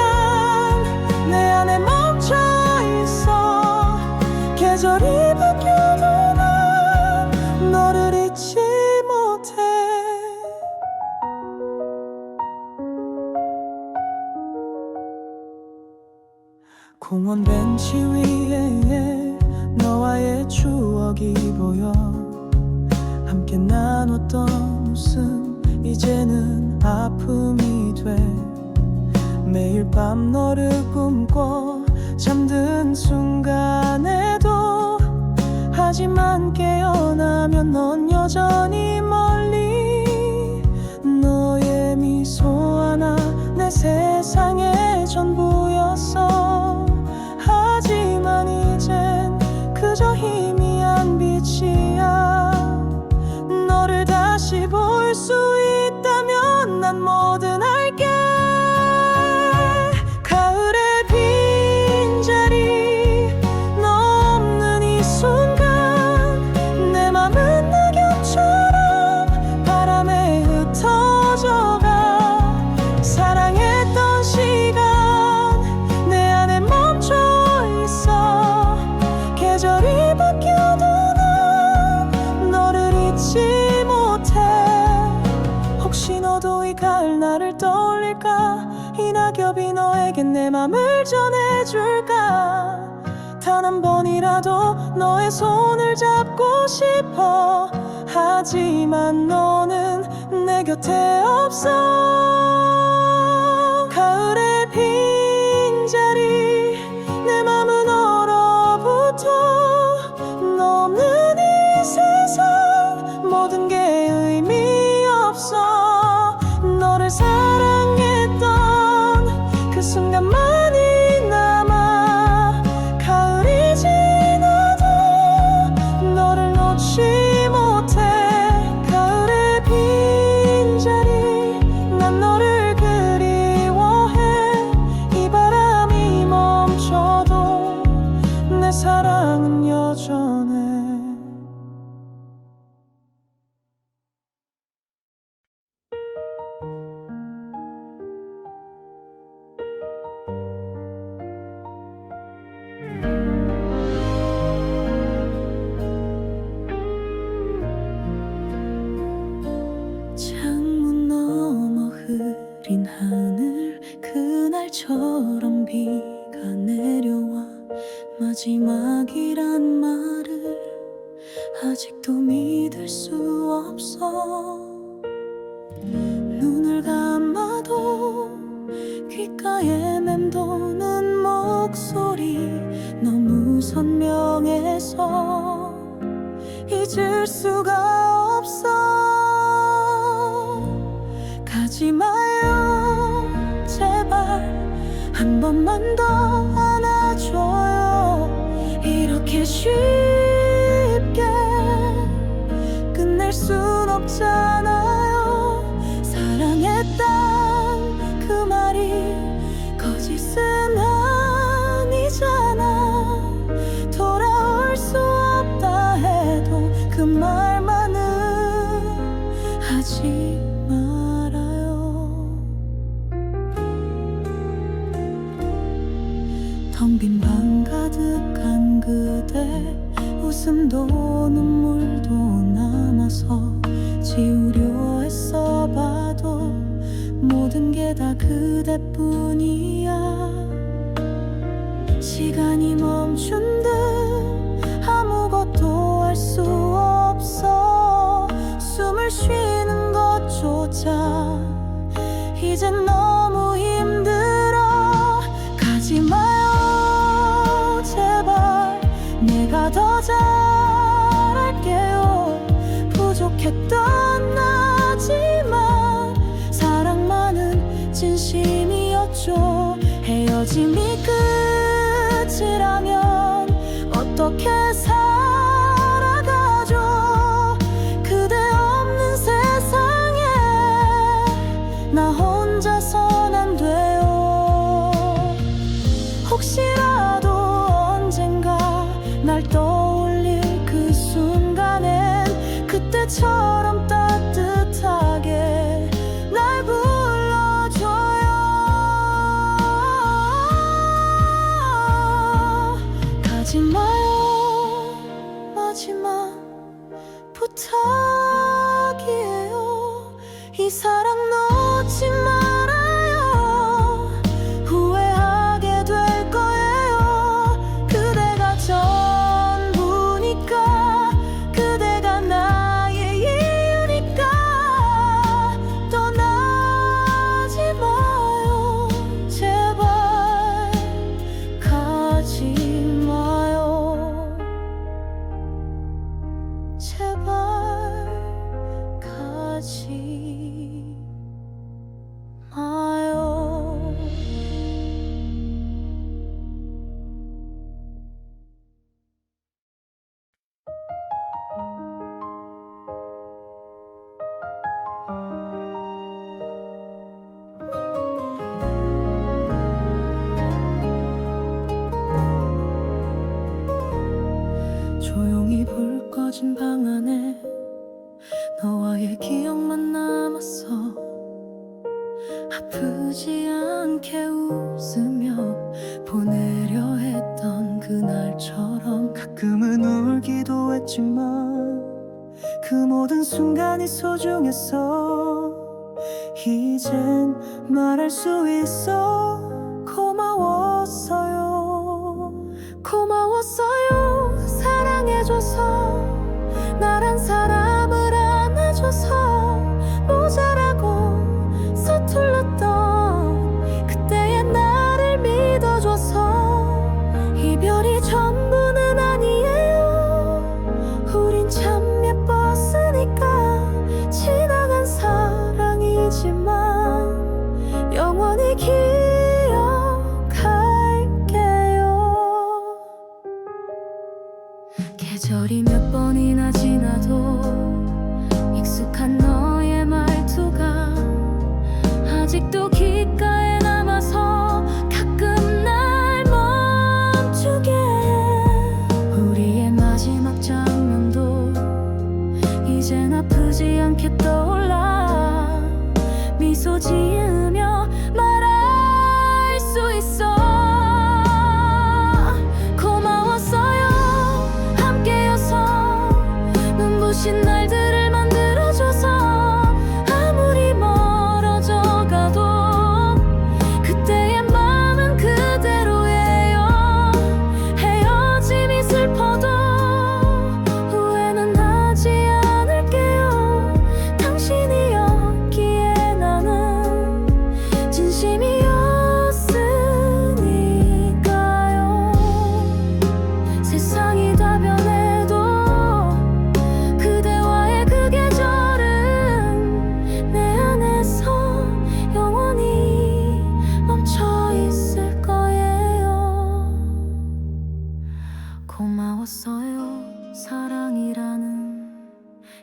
내 안에 멈춰 있어. 계절이 바뀌어도 난 너를 잊지 못해. 공원 벤치 위에 너와의 추억이 보여. 함께 나눴던 웃음 이제는 아픔이 돼. 매일 밤 너를 꿈꿔 잠든 순간에도. 하지만 깨어나면 넌 여전히 멀리. 너의 미소 하나 내 세상의 전부였어. 하지만 이젠 그저 희미한 빛이야. 너를 다시 낙엽이 너에게 내 맘을 전해줄까. 단 한 번이라도 너의 손을 잡고 싶어. 하지만 너는 내 곁에 없어. 가을의 빈자리 내 맘은 얼어붙어. 너 없는 이 세상 모든 게 의미 없어. 너를 사랑했던 그 순간만이 남아. 가을이 지나도 너를 놓지 못해. 가을의 빈자리 난 너를 그리워해. 이 바람이 멈춰도 내 사랑은 여전해. 창문 너머 흐린 하늘 그날처럼 비가 내려와. 마지막이란 말을 아직도 믿을 수 없어. 눈을 감아도 귓가에 맴도는 목소리 너무 선명해서 잊을 수가 없어. 가지 마요 제발 한 번만 더 안아줘요. 이렇게 쉽게 끝낼 순 없잖아요. 사랑했단 그 말이 거짓은 아니잖아. 돌아올 수 없다 해도 그 말만은 하지 말아요. 텅 빈 방 가득한 그대 웃음도 눈물도 남아서 지우려 애써 봐도 모든 게 다 그대뿐이야. 시간이 멈춘 듯 아무것도 할 수 없어. 숨을 쉬는 것조차 이젠 너무 힘들어. 가지 마요 제발 내가 더 잘할게요. 부족했던 나지만 사랑만은 진심이었죠. 헤어짐이 끝이라면 어떻게 살아가죠. 그대 없는 세상에 나 혼자선 안 돼요. 혹시라도 언젠가 날 떠올릴 그 순간엔 그때처럼 따뜻하게 날 불러줘요. 가지 마요 마지막 부탁이에요. 이 사랑 놓지 말아요. 후회하게 될 거예요. 그대가 전부니까. 그대가 나의 이유니까. 떠나지 마요 제발. 가지 마요 제발. 가지 마요. 조용히 불 꺼진 방 안에 너와의 기억만 남았어. 아프지 않게 웃으며 보내려 했던 그날처럼. 가끔은 울기도 했지만 그 모든 순간이 소중했어. 이젠 말할 수 있어. 고마웠어요. 고마웠어요. 사랑해줘서, 나란 사람을 안아줘서, 모자라고 서툴렀던 그때의 나를 믿어줘서. 이별이 전부는 아니에요. 우린 참 예뻤으니까. 지나간 사랑이지만 영원히 기억할게요. 계절이 몇 번이나 지나도 익숙한 너의 말투가 아직도 귓가에 남아서 가끔 날 멈추게 해. 우리의 마지막 장면도 이젠 아프지 않게 떠올라. 미소 지으며 말할 수 있어. 고마웠어요. 함께여서 눈부신 날들을 만들어줘서. 아무리 멀어져 가도 그때의 마음은 그대로예요. 헤어짐이 슬퍼도 후회는 하지 않을게요. 당신이었기에 나는 진심이었으니까요. 세상이 다 변해도 그대와의 그 계절은 내 안에서 영원히 멈춰 있을 거예요. 고마웠어요. 사랑이라는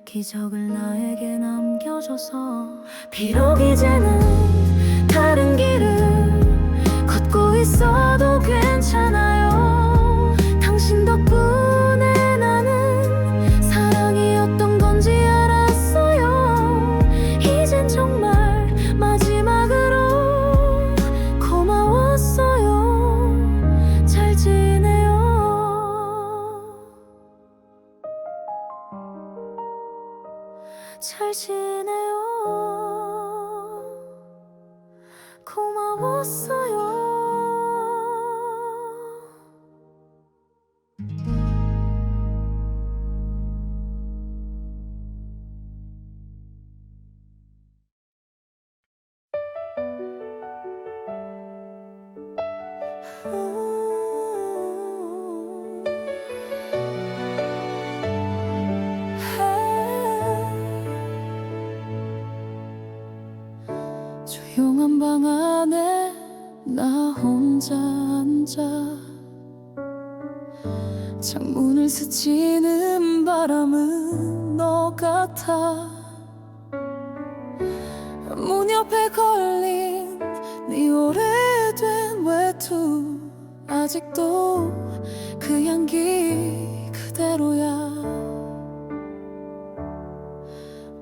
기적을 나에게 남겨줘서. 비록 이제는 다른 길을 걷고 있어도 괜찮아요. 당신 덕분에 나는 사랑이었던 건지 알았어요. 이젠 정말 마지막으로 고마웠어요. 잘 지내요. 잘 지내요. 고마웠어요. 조용한 방 안에 나 혼자 앉아. 창문을 스치는 바람은 너 같아. 문 옆에 걸린 네 오래된 외투. 아직도 그 향기 그대로야.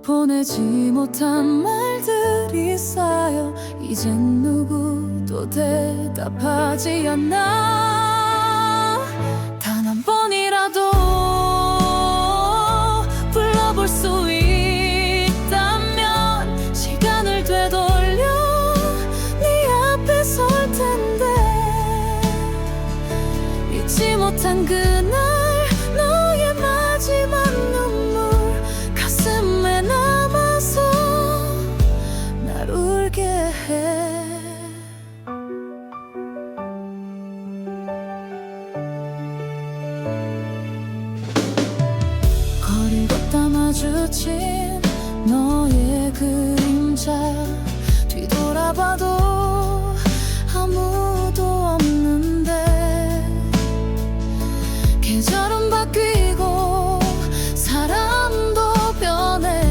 보내지 못한 말들이 쌓여 이젠 누구도 대답하지 않아. 단 한 번이라도 불러볼 수 있다면 시간을 되돌려 네 앞에 설 텐데. 잊지 못한 그날 너의 마지막 눈물 가슴에 남아서 날 울게 해. 거리 걷다 마주친 너의 그림자. 뒤돌아봐도 아무도 없는데. 계절은 바뀌고 사람도 변해.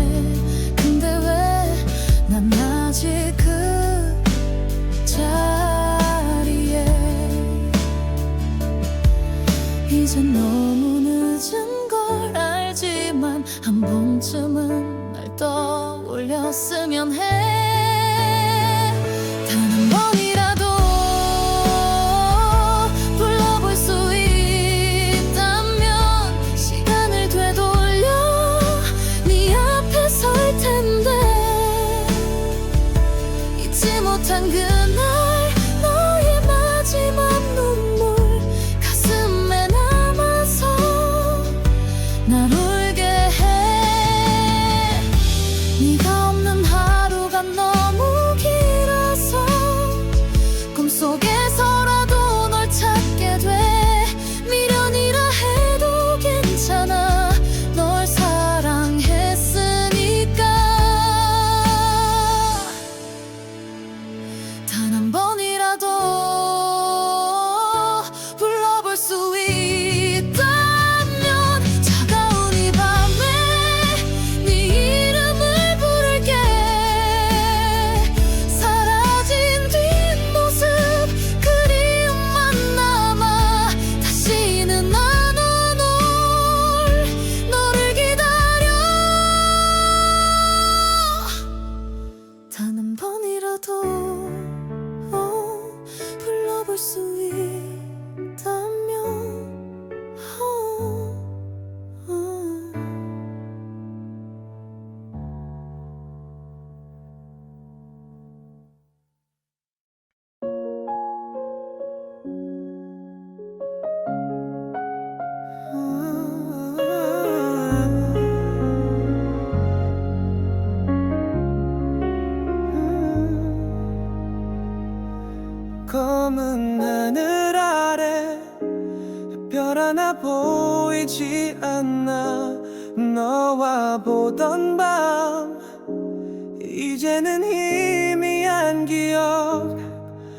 근데 왜 난 아직 그 자리에. 이젠 너무 늦은 걸 알지만 한 번쯤은 날 떠올렸으면 해. 단 한 번이라도 불러볼 수 있다면 시간을 되돌려 네 앞에 설 텐데. 돌아볼 수 있다면 검은 하늘 아래 별 하나 보이지 않나. 너와 보던 밤 이제는 희미한 기억.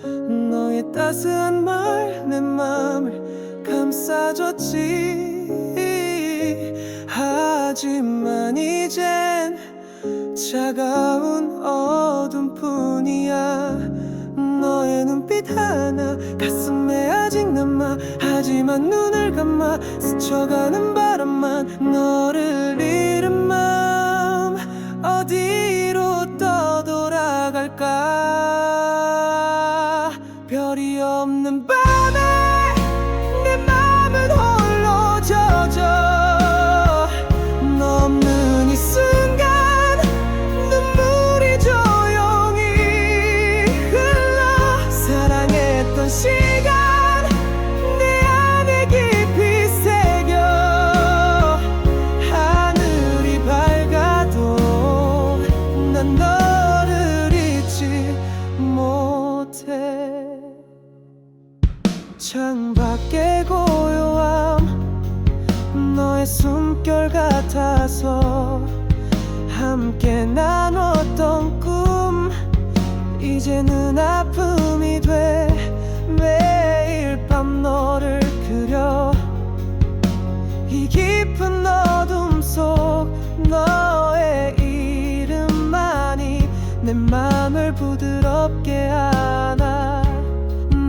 너의 따스한 말 내 맘을 감싸줬지. 하지만 이젠 차가운 어둠뿐이야. 너의 눈빛 하나 가슴에 아직 남아. 하지만 눈을 감아 스쳐가는 바람만 너를 잃은 마음 어디로 떠돌아갈까. 별이 없는 밤에 내 맘은 홀로 젖어. 너 없는 이 순간 눈물이 조용히 흘러. 사랑했던 시간 내 안에 깊이 새겨. 하늘이 밝아도 난 너를 잊지 못해. 창밖의 고요함 너의 숨결 같아서. 함께 나눴던 꿈 이제는 아픔이 돼. 매일 밤 너를 그려. 이 깊은 어둠 속 너의 이름만이 내 맘을 부드럽게 안아.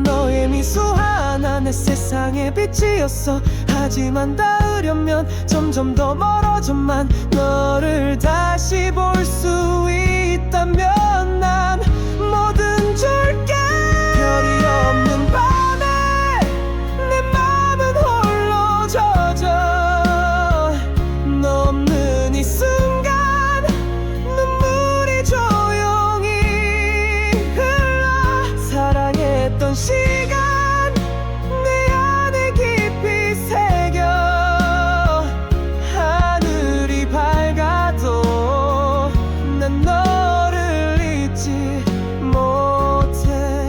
너의 미소 하나 내 세상의 빛이었어. 하지만 닿으려면 점점 더 멀어져만. 너를 다시 볼 수 있다면 난 뭐든 줄게. 별이 없는 밤에 내 맘은 홀로 젖어. 너 없는 이 순간 눈물이 조용히 흘러. 사랑했던 시간 내 안에 깊이 새겨. 하늘이 밝아도 난 너를 잊지 못해.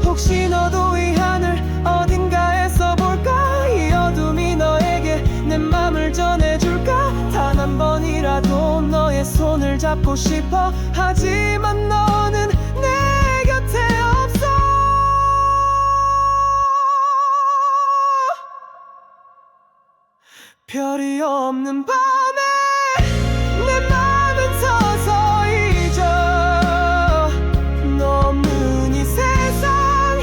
혹시 너도 이 하늘 어딘가에서 볼까. 이 어둠이 너에게 내 맘을 전해줄까. 단 한 번이라도 너의 손을 잡고 싶어. 하지만 너는 내 곁에 없어. 별이 없는 밤에 내 맘은 서서히 져. 너 없는 이 세상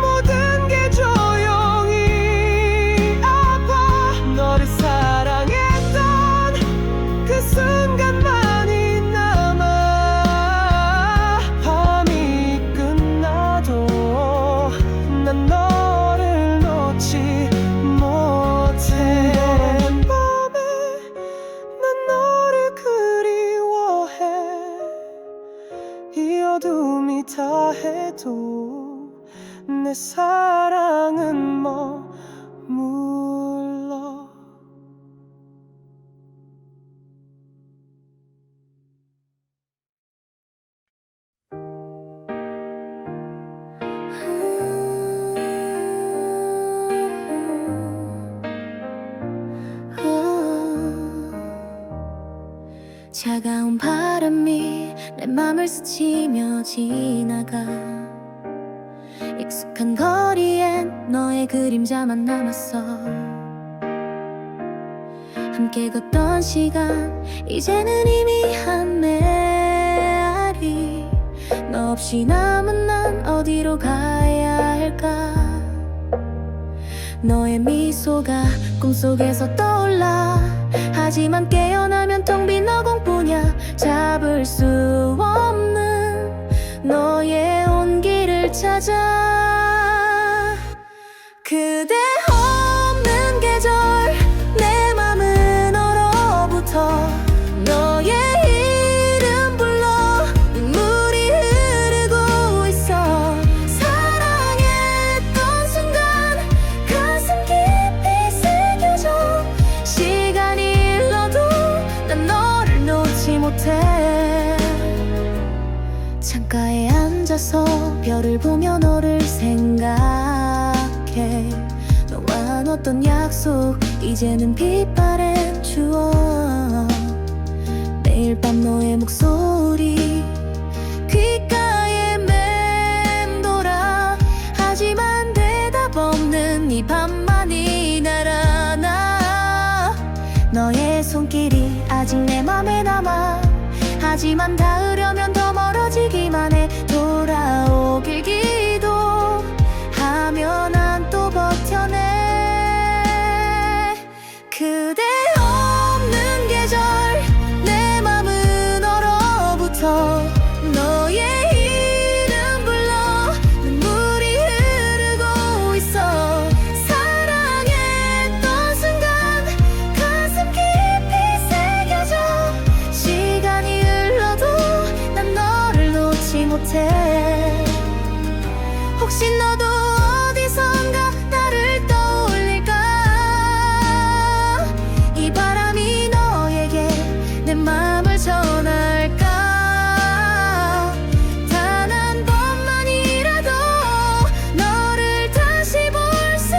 모든 게 조용히 아파. 너를 사랑했던 그 순간만이 남아. 밤이 끝나도 난 너를 놓지 못해. 밤에 난 너를 그리워해. 이 어둠이 다 해도 내 사랑은 머물러. 차가운 바람이 내 맘을 스치며 지나가. 익숙한 거리엔 너의 그림자만 남았어. 함께 걷던 시간 이제는 이미 한 메아리. 너 없이 남은 난 어디로 가야 할까. 너의 미소가 꿈속에서 떠올라. 하지만 깨어나면 텅 빈 허공뿐이야. 잡을 수 없는 너의 온기를 찾아. 그대 없는 계절 내 맘은 얼어붙어 너의 이름 불러 눈물이 흐르고 있어 사랑했던 순간 가슴 깊이 새겨져 시간이 흘러도 난 너를 놓지 못해 창가에 앉아서 별을 보며 너를 생각해 너와 넣었던 약속 이제는 빛바랜 추억 매일 밤 너의 목소리 귓가에 맴돌아 하지만 대답 없는 이 밤만이 날 안아 너의 손길이 아직 내 맘에 남아 하지만 닿으려면 더 멀어지기만 해 돌아오길 기도하며 난 또 버텨내 그대 없는 계절 내 맘은 얼어붙어 너의 이름 불러 눈물이 흐르고 있어 사랑했던 순간 가슴 깊이 새겨져 시간이 흘러도 난 너를 놓지 못해 혹시 너도 어디선가 나를 떠올릴까 이 바람이 너에게 내 맘을 전할까 단 한 번만이라도 너를 다시 볼 수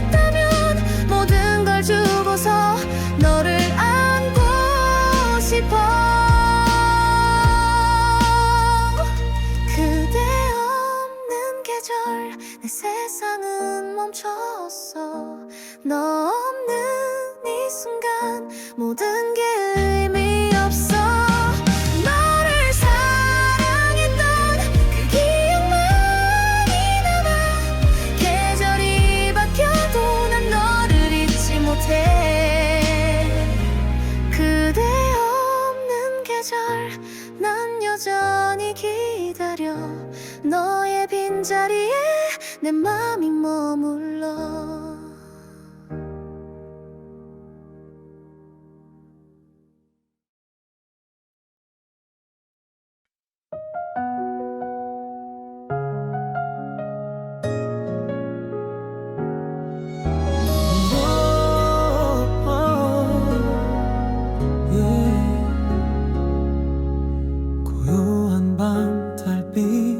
있다면 모든 걸 주고서 너를 안고 싶어 그대 없는 계절 내 세상은 멈췄어 너 없는 이 순간 모든 게 의미 없어 너를 사랑했던 그 기억만이 남아 계절이 바뀌어도 난 너를 잊지 못해 그대 없는 계절 난 여전히 기다려 너의 빈자리에 내 맘이 머물러 고요한 밤 달빛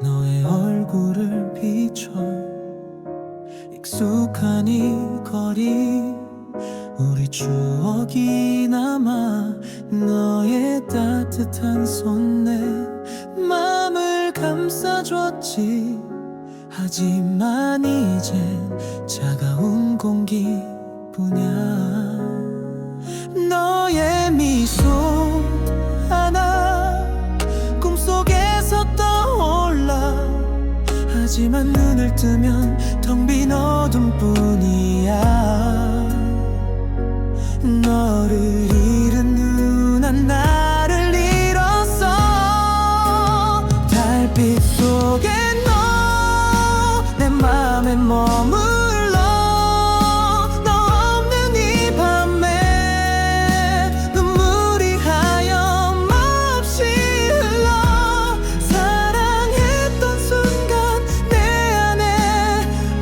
너의 얼굴을 비춰 익숙한 이 거리 우리 추억이 남아 너의 따뜻한 손 내 맘을 감싸줬지 하지만 이젠 차가운 공기뿐이야 너의 미소 하나 꿈속에서 떠올라 하지만 눈을 뜨면 텅 빈 어둠뿐이야 너를 잃은 눈한 나를 잃었어 달빛 속에 너 내 맘에 머물러 너 없는 이 밤에 눈물이 하염없이 흘러 사랑했던 순간 내 안에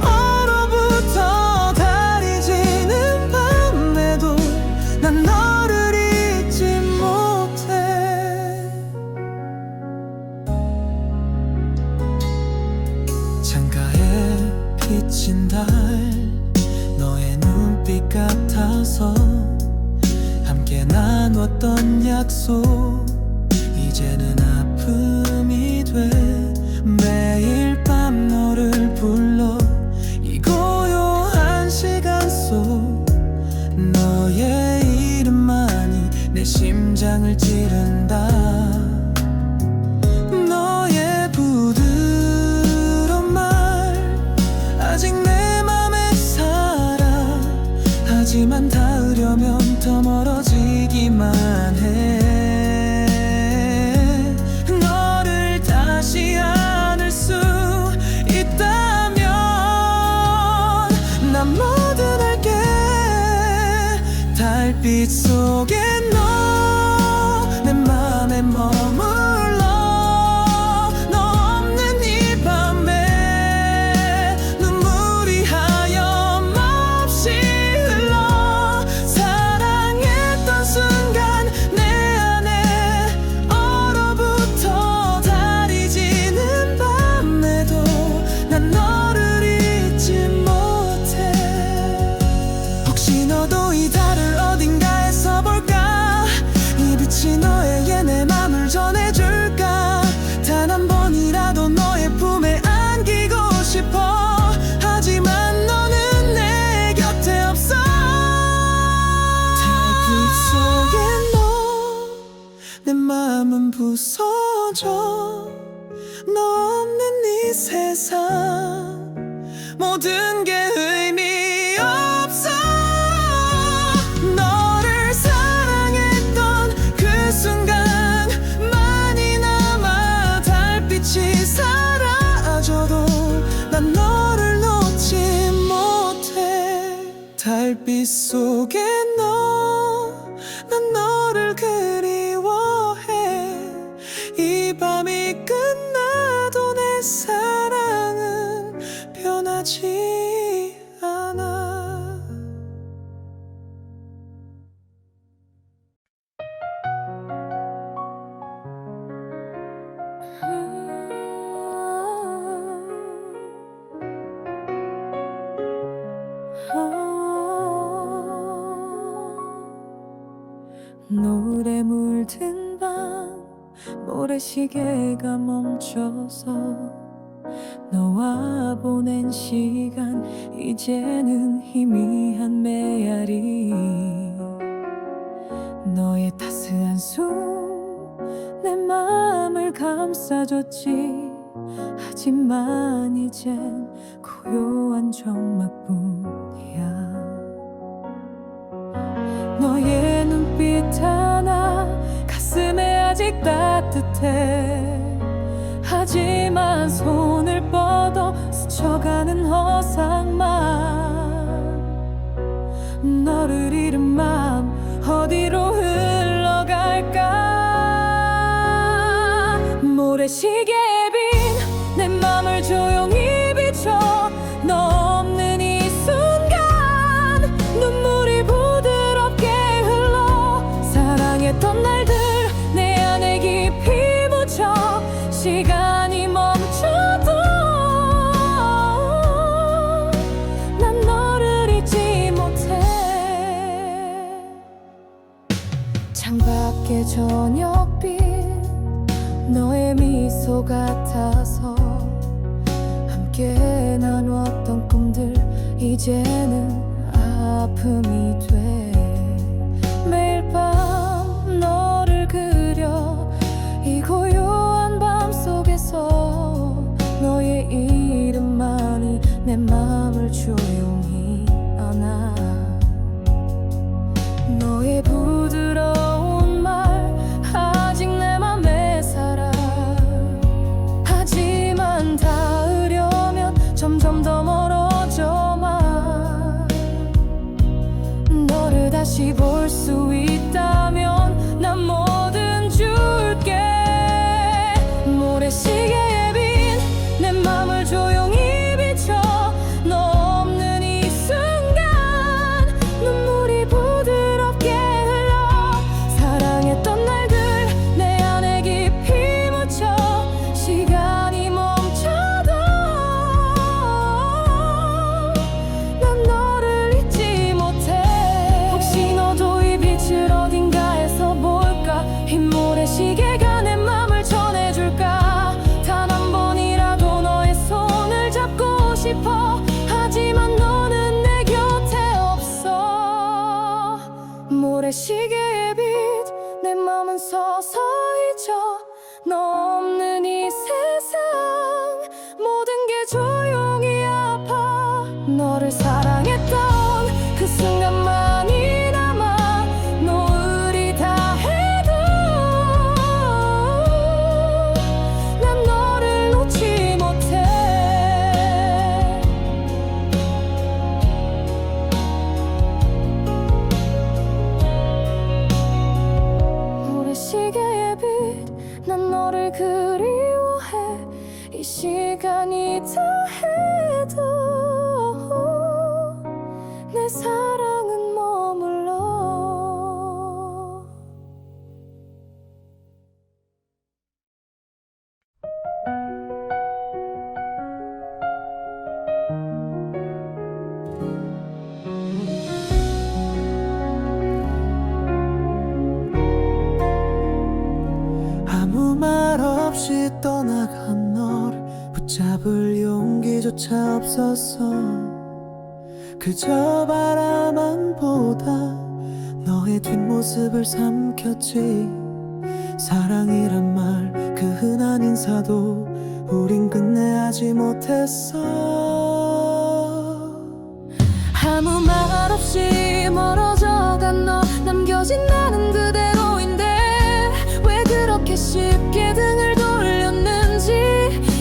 얼어붙어 달이 지는 밤에도 난 너를 잊지 못해 창가에 비친 달 너의 눈빛 같아서 함께 나눴던 약속 이제는 아픔이 돼 매일 밤 너를 불러 이 고요한 시간 속 너의 이름만이 내 심장을 찌른다 너의 부드러운 말 아직 내 맘에 살아 하지만 닿으려면 더 멀어지기만 해 너를 다시 안을 수 있다면 달빛 속에 너 내 맘에 머물러 너 없는 이 밤에 눈물이 하염없이 흘러 사랑했던 순간 내 안에 얼어붙어 달이 지는 밤에도 난 너를 잊지 못해. 혹시 너도 이 달을 어딘가에서 볼까? 이 빛이 너에게 내 맘을 전해줄까? 단 한 번이라도 너의 품에 안기고 싶어. 하지만 너는 내 곁에 없어. 달빛 속에 너 내 맘은 부서져. 너 없는 이 세상 모든 게 의미 없어. 너를 사랑했던 그 순간만이 남아. 달빛이 사라져도 난 너를 놓지 못해. 달빛 속에 난 너를 그리워해. 이 밤이 끝나도 내 사랑은 변하지 않아. 노래 물든 밤 모래시계가 멈춰서 너와 보낸 시간 이제는 희미한 메아리. 너의 따스한 숨 내 맘을 감싸줬지. 하지만 이젠 고요한 적막뿐이야. 너의 눈빛 하나 가슴에 아직 따뜻해. 하지만 손을 뻗어 스쳐가는 허상만. 너를 잃은 맘 어디로 흘러갈까? 모래시계에 빈 내 맘을 조용히 비춰. 너 없는 이 순간 눈물이 부드럽게 흘러. 사랑했던 날들 내 안에 깊이 묻혀. 시간이 멈춰도 난 너를 잊지 못해. 창밖의 저녁빛 너의 미소 같아서 함께 나눴던 꿈들 이제는 아픔이 돼. 매일 밤 너를 그려. 이 고요한 밤 속에서 너의 이름만이 내 맘을 조용히 안아. 너의 부드러운 말 아직 내 맘에 살아. 하지만 닿으려면 점점 더 멀어져만. 너를 다시 볼 수 있다면 난 뭐든 줄게. 모래시계에 빈 내 맘을 조용히 비춰. 너 없는 이 순간 눈물이 부드럽게 흘러. 사랑했던 날들 내 안에 깊이 묻혀. 시간이 멈춰도 난 너를 잊지 못해. 혹시 너도 이 빛을 어딘가에서 볼까? 흰 모래시계가 내 맘을 전해줄까? 단 한 번이라도 너의 손을 잡고 싶어. 하지만 너는 내 곁에 없어. 모래시계의 빛 내 맘은 서서히 져. 너 없는 이 세상 모든 게 조용히 아파. 너를 사랑했던 그 순간만이 남아. 노을이 다 해도 난 너를 놓지 못해. 아니다 해도 내 사랑은 머물러. 아무 말 없이 떠나간 너를 붙잡을 용기조차 없었어. 그저 바라만 보다 너의 뒷모습을 삼켰지. 사랑이란 말 그 흔한 인사도 우린 끝내 하지 못했어. 아무 말 없이 멀어져간 너, 남겨진 나는 그대로인데 왜 그렇게 쉽게 등을 돌렸는지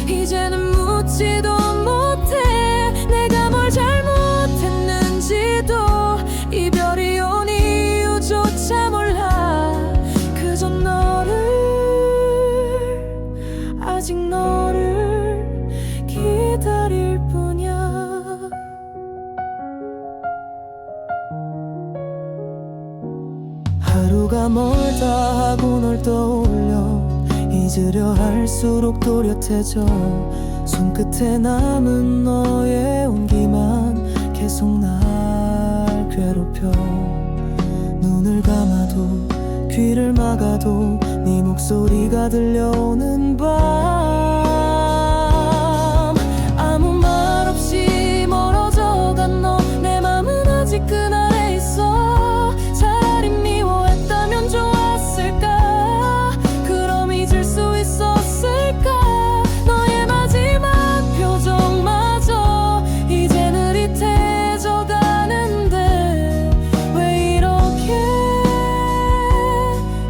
이제는 묻지도 못해. 내가 뭘 잘못했는지도 이별이 온 이유조차 몰라. 그저 너를, 아직 너를 기다릴 뿐이야. 하루가 멀다 하고 널 떠올려 잊으려 할수록 또렷해져. 손끝에 남은 너의 온기만 계속 날 괴롭혀. 눈을 감아도 귀를 막아도 네 목소리가 들려오는 밤. 아무 말 없이 멀어져간 너, 내 맘은 아직 그날에 있어. 차라리 미워했다면 좋았을까? 그럼 잊을 수 있었을까? 너의 마지막 표정마저 이젠 흐릿해져 가는데 왜 이렇게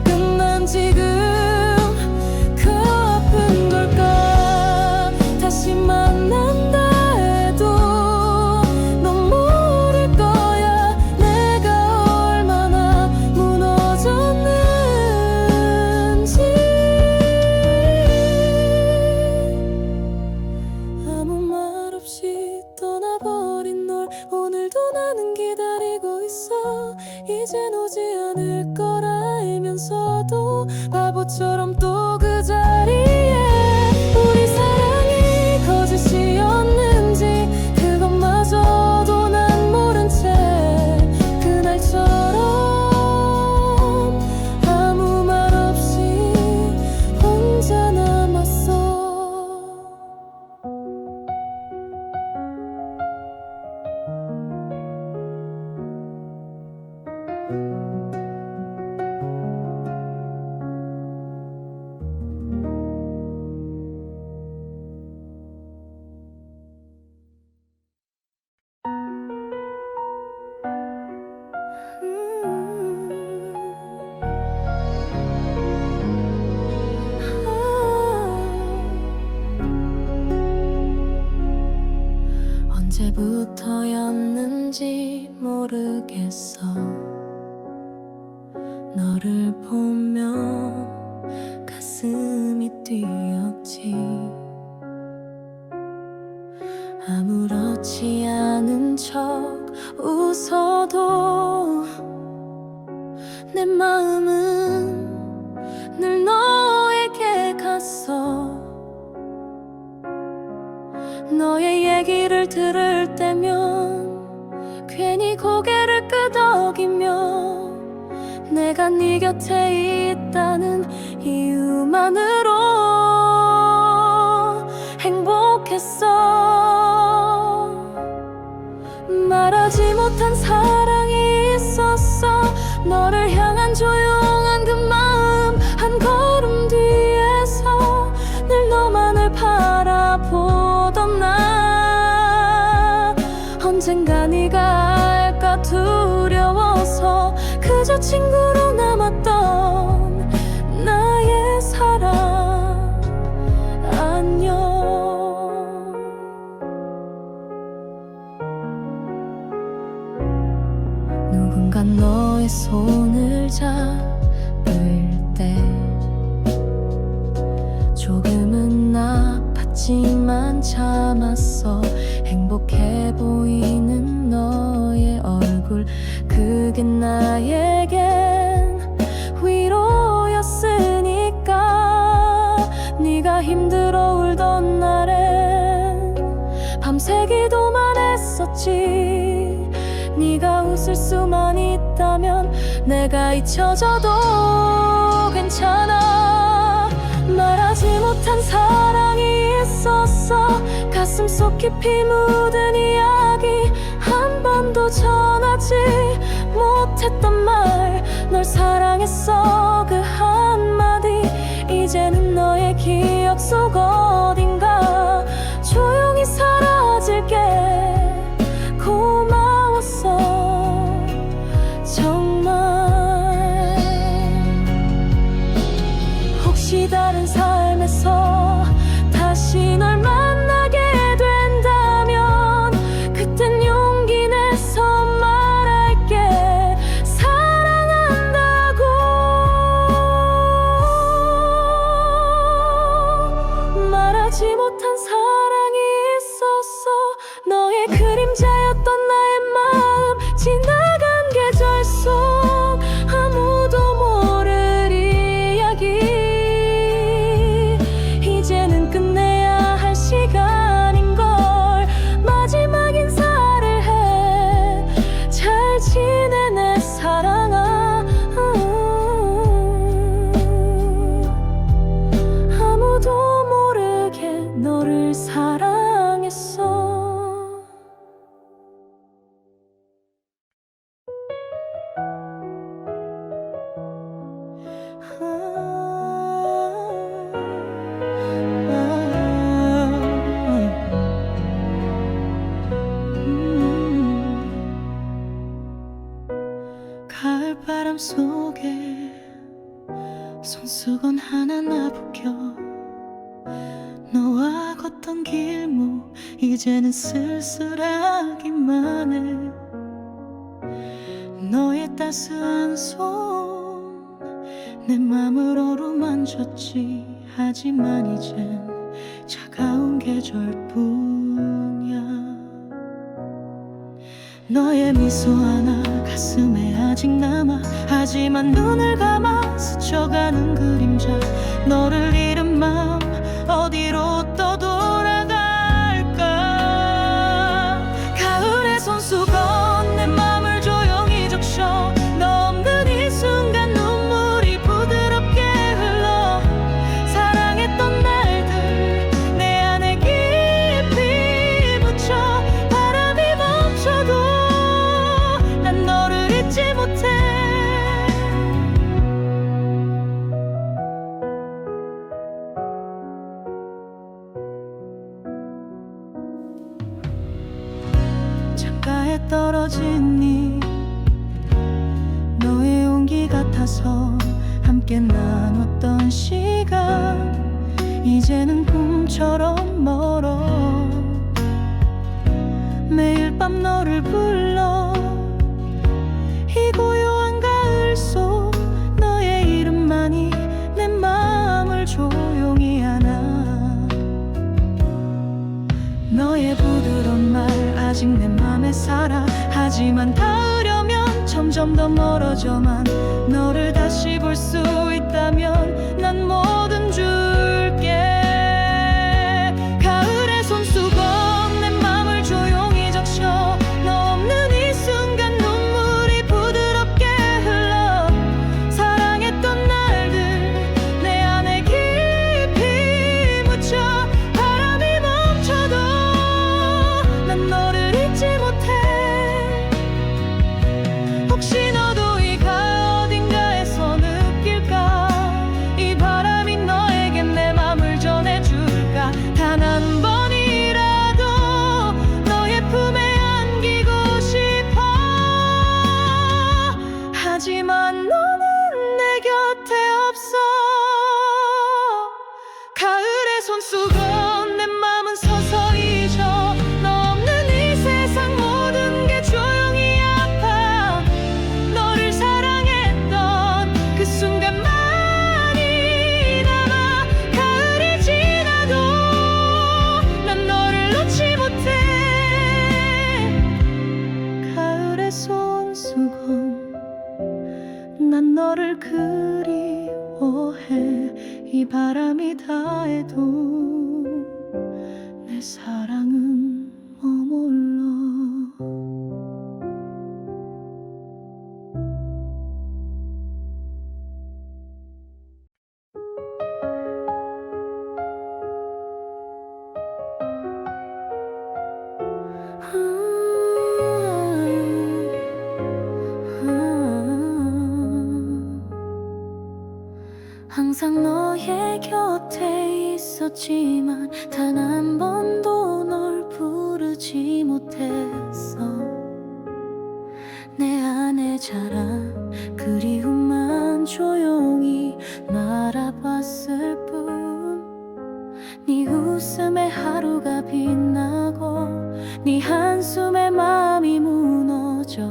끝난 지금 그 아픈 걸까? 다시 만난다 해도 넌 모를 거야. 내가 얼마나 무너졌는지. 아무 말 없이 떠나버린 널 오늘도 나는 기다리고 있어. 이젠 오지 않을 걸 알면서도 바보처럼 또 그 자리에. 우리 사랑이 거짓이었는지 그것마저도 난 모른 채 그날처럼 아무 말 없이 혼자 남았어. 언제부터였는지 모르겠어. 너를 보면 가슴이 뛰었지. 아무렇지 않은 척 웃어도 내 마음은 늘 너에게 갔어. 너의 얘기를 들을 때면 괜히 고개를 끄덕이며 내가 네 곁에 있다는 이유만으로 행복했어. 말하지 못한 사랑이 있었어. 너를 향한 조용한 그 마음 한 걸음 뒤에서 늘 너만을 바라보던 나. 언젠가 네가 알까 두려워서 그저 친구로 남았던 나의 사랑 안녕. 누군가 너의 손을 잡을 때 조금은 아팠지 하지만 참았어. 행복해 보이는 너의 얼굴, 그게 나에겐 위로였으니까. 네가 힘들어 울던 날엔 밤새 기도만 했었지. 네가 웃을 수만 있다면 내가 잊혀져도 괜찮아. 말하지 못한 사랑이 있었어. 가슴속 깊이 묻은 이야기, 한 번도 전하지 못했단 말. 널 사랑했어 그 한마디, 이제는 너의 기억 속 어딘가 조용히 사라질게. 고마웠어 정말. 혹시 다른 삶에서 다시 널 만나게 된다면 그땐 용기 내서 말할게. 사랑한다고. 말하지 못한 사랑이 있었어. 너의 그림자였던 나의 마음, 지나간 계절 속 아무도 모를 이야기. 이제는 끝내야 할 시간인걸. 마지막 인사를 해. 잘 지내 내 사랑아. 아무도 모르게 너를 사랑했어. 가을바람 속에 손수건 하나 나부겨. 너와 걷던 길목 이제는 쓸쓸하기만 해. 너의 따스한 손 내 맘을 어루만졌지. 하지만 이젠 차가운 계절뿐이야. 너의 미소 하나 가슴에 아직 남아. 하지만 눈을 감아 스쳐가는 그림자. 너를 잃은 마음 어디로 떠돌아갈까. 가을의 손수건 내 맘을 조용히 적셔. 너 없는 이 순간 눈물이 부드럽게 흘러. 사랑했던 날들 내 안에 깊이 묻혀. 바람이 멈춰도 난 너를 잊지 못해. 창가에 떨어진 잎 너의 온기 같아서 함께 나눴던 시간 이제는 꿈처럼 멀어. 매일 밤 너를 불러. 이 고요한 가을 속 너의 이름만이 내 마음을 조용히 안아. 너의 부드러운 말 아직 내 맘에 살아. 하지만 닿으려면 점점 더 멀어져만. 너를 다시 볼 수 있다면 난 뭐든 줄게. 가을의 손수건 내 맘을 조용히 적셔. 너 없는 이 순간 눈물이 부드럽게 흘러. 사랑했던 날들 내 안에 깊이 묻혀. 바람이 멈춰도 난 너를 잊지 못해. 혹시 너도 이 가을 어딘가에서 느낄까. 이 바람이 그리워해. 이 바람이 다해도 내 사랑은 머물러. 항상 너의 곁에 있었지만 단 한 번도 널 부르지 못했어. 내 안에 자란 그리움만 조용히 말아봤을 뿐. 네 웃음에 하루가 빛나고 네 한숨에 마음이 무너져.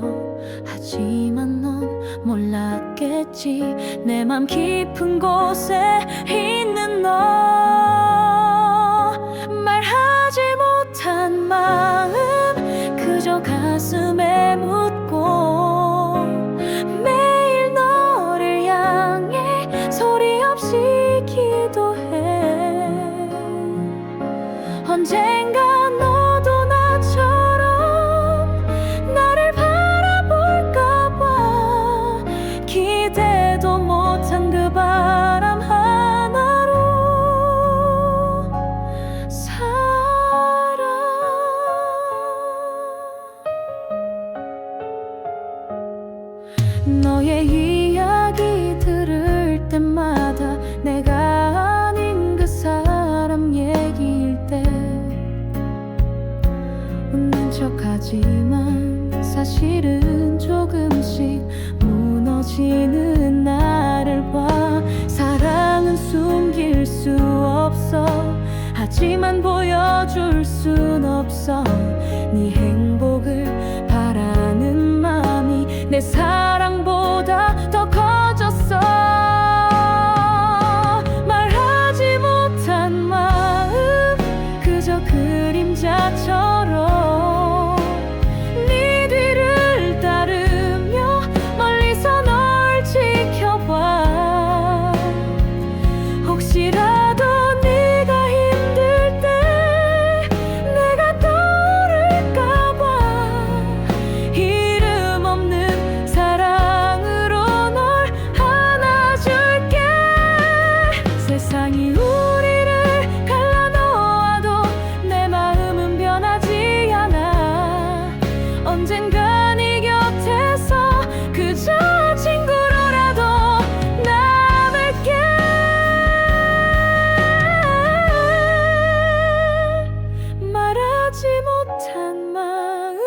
하지만 넌 몰랐겠지. 내 맘 깊은 곳에 있는 너. 말하지 못한 마음 그저 가슴에 묻고, 매일 너를 향해 소리 없이 기도해. 언젠가 너도 나처럼 나를 바라볼까봐 기대도 못한 그 바람 하나로 살아. 너의 이야기 들을 때마다 내가 아닌 그 사람 얘기일 때 웃는 척하지만 사실은 조금씩 무너지는 나를 봐. 사랑은 숨길 수 없어. 하지만 보여줄 순 없어. 네 행복을 바라는 마음이 내 사랑보다 더 커졌어. 말하지 못한 마음 그저 그림자처럼 네 뒤를 따르며 멀리서 널 지켜봐. 혹시라도 네가 힘들 때 내가 떠오를까봐 이름 없는 사랑으로 널 안아줄게. 세상이 우리를 갈라놓아도 내 마음은 변하지 않아. 언젠가 네 곁에서 그저 친구로라도 남을게. 말하지 못한 마음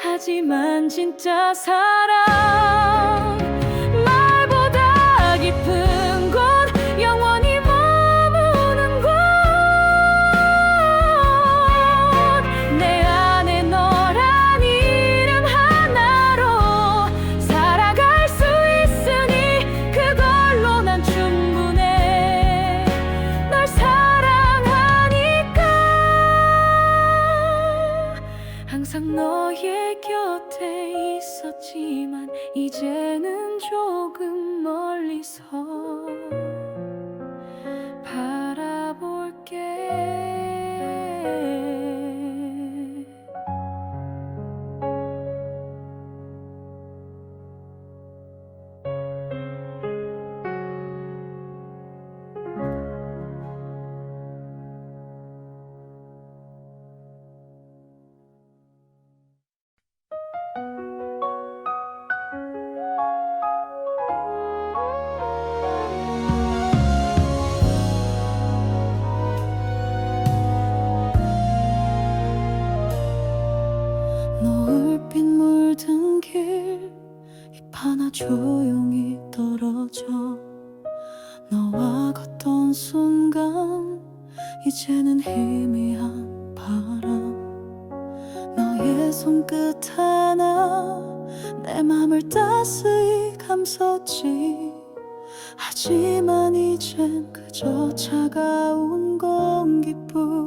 하지만 진짜 사랑. 말보다 깊은 곳 영원히 머무는 곳. 내 안에 너란 이름 하나로 살아갈 수 있으니 그걸로 난 충분해. 널 사랑하니까. 항상 너의 곁에 있었지만 이제는 조금 멀리서 바라볼게. 노을빛 물든 길, 잎 하나 조용히 떨어져. 너와 걷던 순간 이제는 희미한 바람. 너의 손끝 하나 내 맘을 따스히 감쌌지. 하지만 이젠 그저 차가운 공기뿐.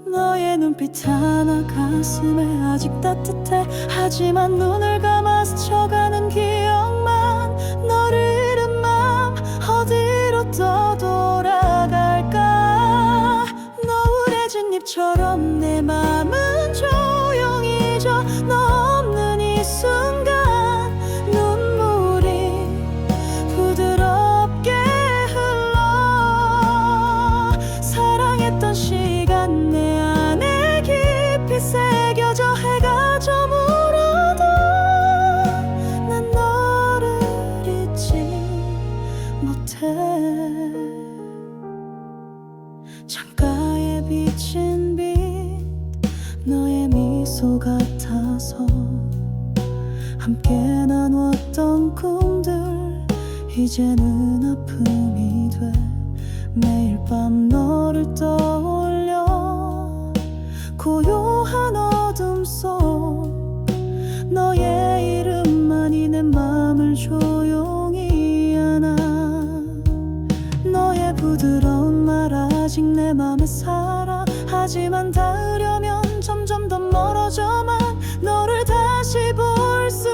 너의 눈빛 하나 가슴에 아직 따뜻해. 하지만 눈을 감아 스쳐가는 기억만 또 돌아갈까. 노을해진 잎처럼 내 맘은 조용히 져. 너 없는 이 순간 눈물이 부드럽게 흘러. 사랑했던 시간 내 안에 깊이 새겨져. 해가 저물어도 난 너를 잊지 못해. 창가에 비친 빛 너의 미소 같아서 함께 나눴던 꿈들 이제는 아픔이 돼. 매일 밤 너를 떠올려 고요한 어둠 속 너의 이름만이 내 맘을 조용히 안아. 너의 부드러운 말 아직 내 맘에 살아. 하지만 닿으려면 점점 더 멀어져만. 너를 다시 볼 수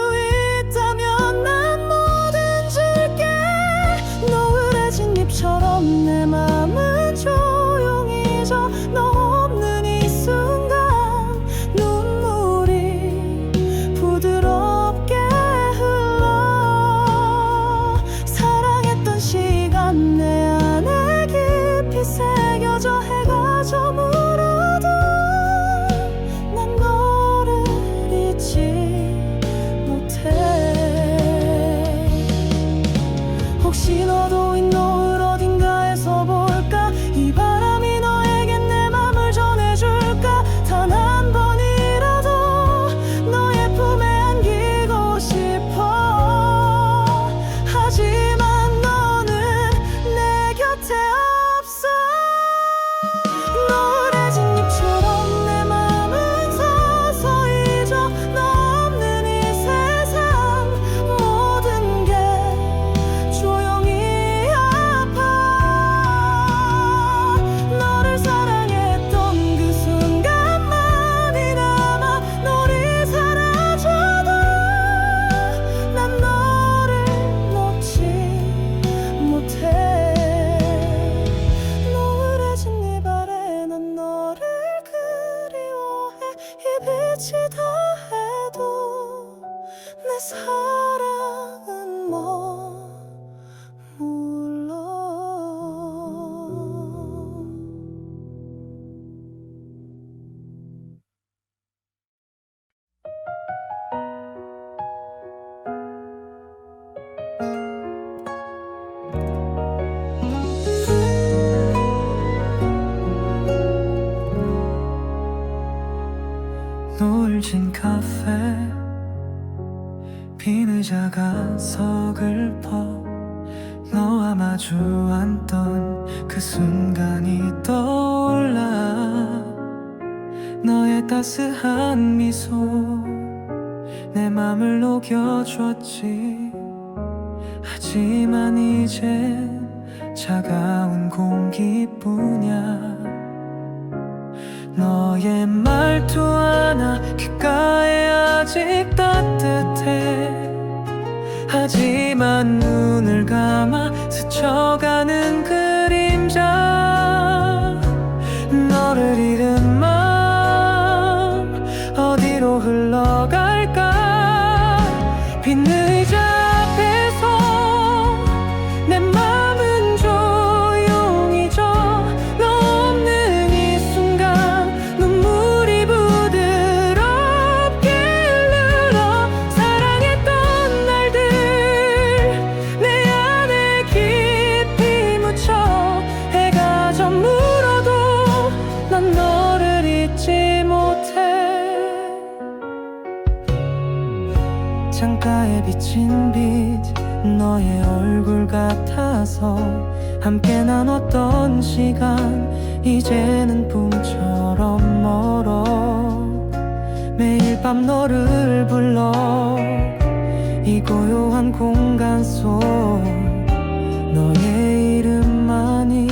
있다면 난 뭐든 줄게. 노을해진 잎처럼 내 맘은 조용히 져. 너 없는 이 순간 눈물이 부드럽게 흘러. 사랑했던 시간 내 안에 깊이 새겨져. 해가 저물어도 난 너를 잊지 못해. 혹시 너도 이 노을 어딘가에서 볼까. 이 바람이 너에게 내 맘을 전해줄까. 단 한 번이라도 너의 품에 안기고 싶어. 하지만 너는 내 곁에 없어. 노을해진 잎처럼 내 맘은 서서히 져. 너 없는 이 세상 모든 게 조용히 아파. 너를 사랑했던 그 순간만이 남아. 너를 사라져도 난 너를 놓지 못해. 노을해진 잎 아래 난 너를 그리워해. 이 빛이 다해도 내 사랑은 머물러. 노을 진 카페 빈 의자가 서글퍼. 너와 마주 앉던 그 순간이 떠올라. 너의 따스한 미소 내 맘을 녹여줬지. 하지만 이제 차가운 공기뿐이야. 너의 말투 하나 귓가에 아직 따뜻해. 하지만 눈을 감아 스쳐가는 그림자. 너를 잃은 맘 어디로 흘러갈까. 빈 의자 앞에서 내 맘은 조용히 져. 너 없는 이 순간 눈물이 부드럽게 흘러. 사랑했던 날들 내 안에 깊이 묻혀. 해가 저물어도 난 너를 잊지 못해. 창가에 비친 빛 너의 얼굴 같아서 함께 나눴던 시간 이제는 꿈처럼 멀어. 매일 밤 너를 불러. 이 고요한 공간 속 너의 이름만이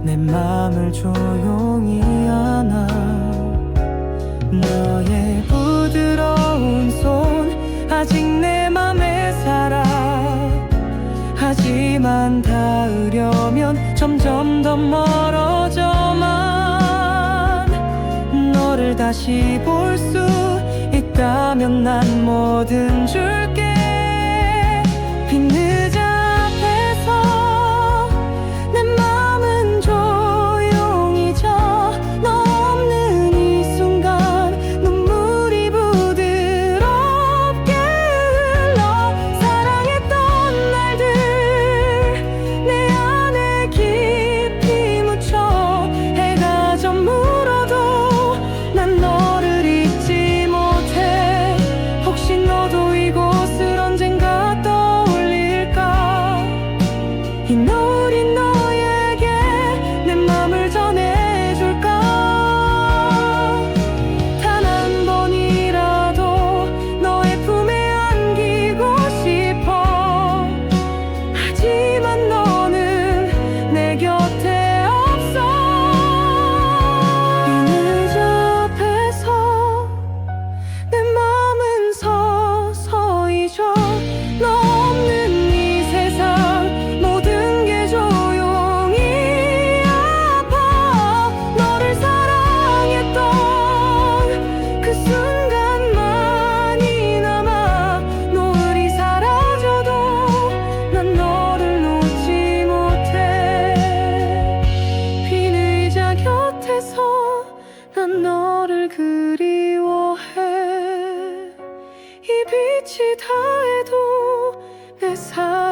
내 맘을 조용히 안아. 너의 부드러운 손 아직 내 맘에 살아. 하지만 닿으려면 점점 더 멀어져만 너를 다시 볼 수 있다면 난 뭐든 줄게 빛느자 앞에서 내 맘은 조용히 져 너 없는 이 순간 눈물이 부드럽게 흘러 사랑했던 날들 내 안에 깊이 묻혀 해가 저물어도 난 너를 잊지 못해 혹시 너도 이곳을 언젠가 떠올릴까 이 노을이 너에게 내 맘을 전해줄까 단 한 번이라도 너의 품에 안기고 싶어 하지만 너는 내 곁에 없어 비느자 앞에서 내 맘은 서서히 져 너 없는 이 세상 모든 게 조용히 아파 너를 사랑했던 그 순간만이 남아 노을이 사라져도 난 너를 놓지 못해 비느자 곁에서 난 너를 그리워해 이 빛이 다해도 내 삶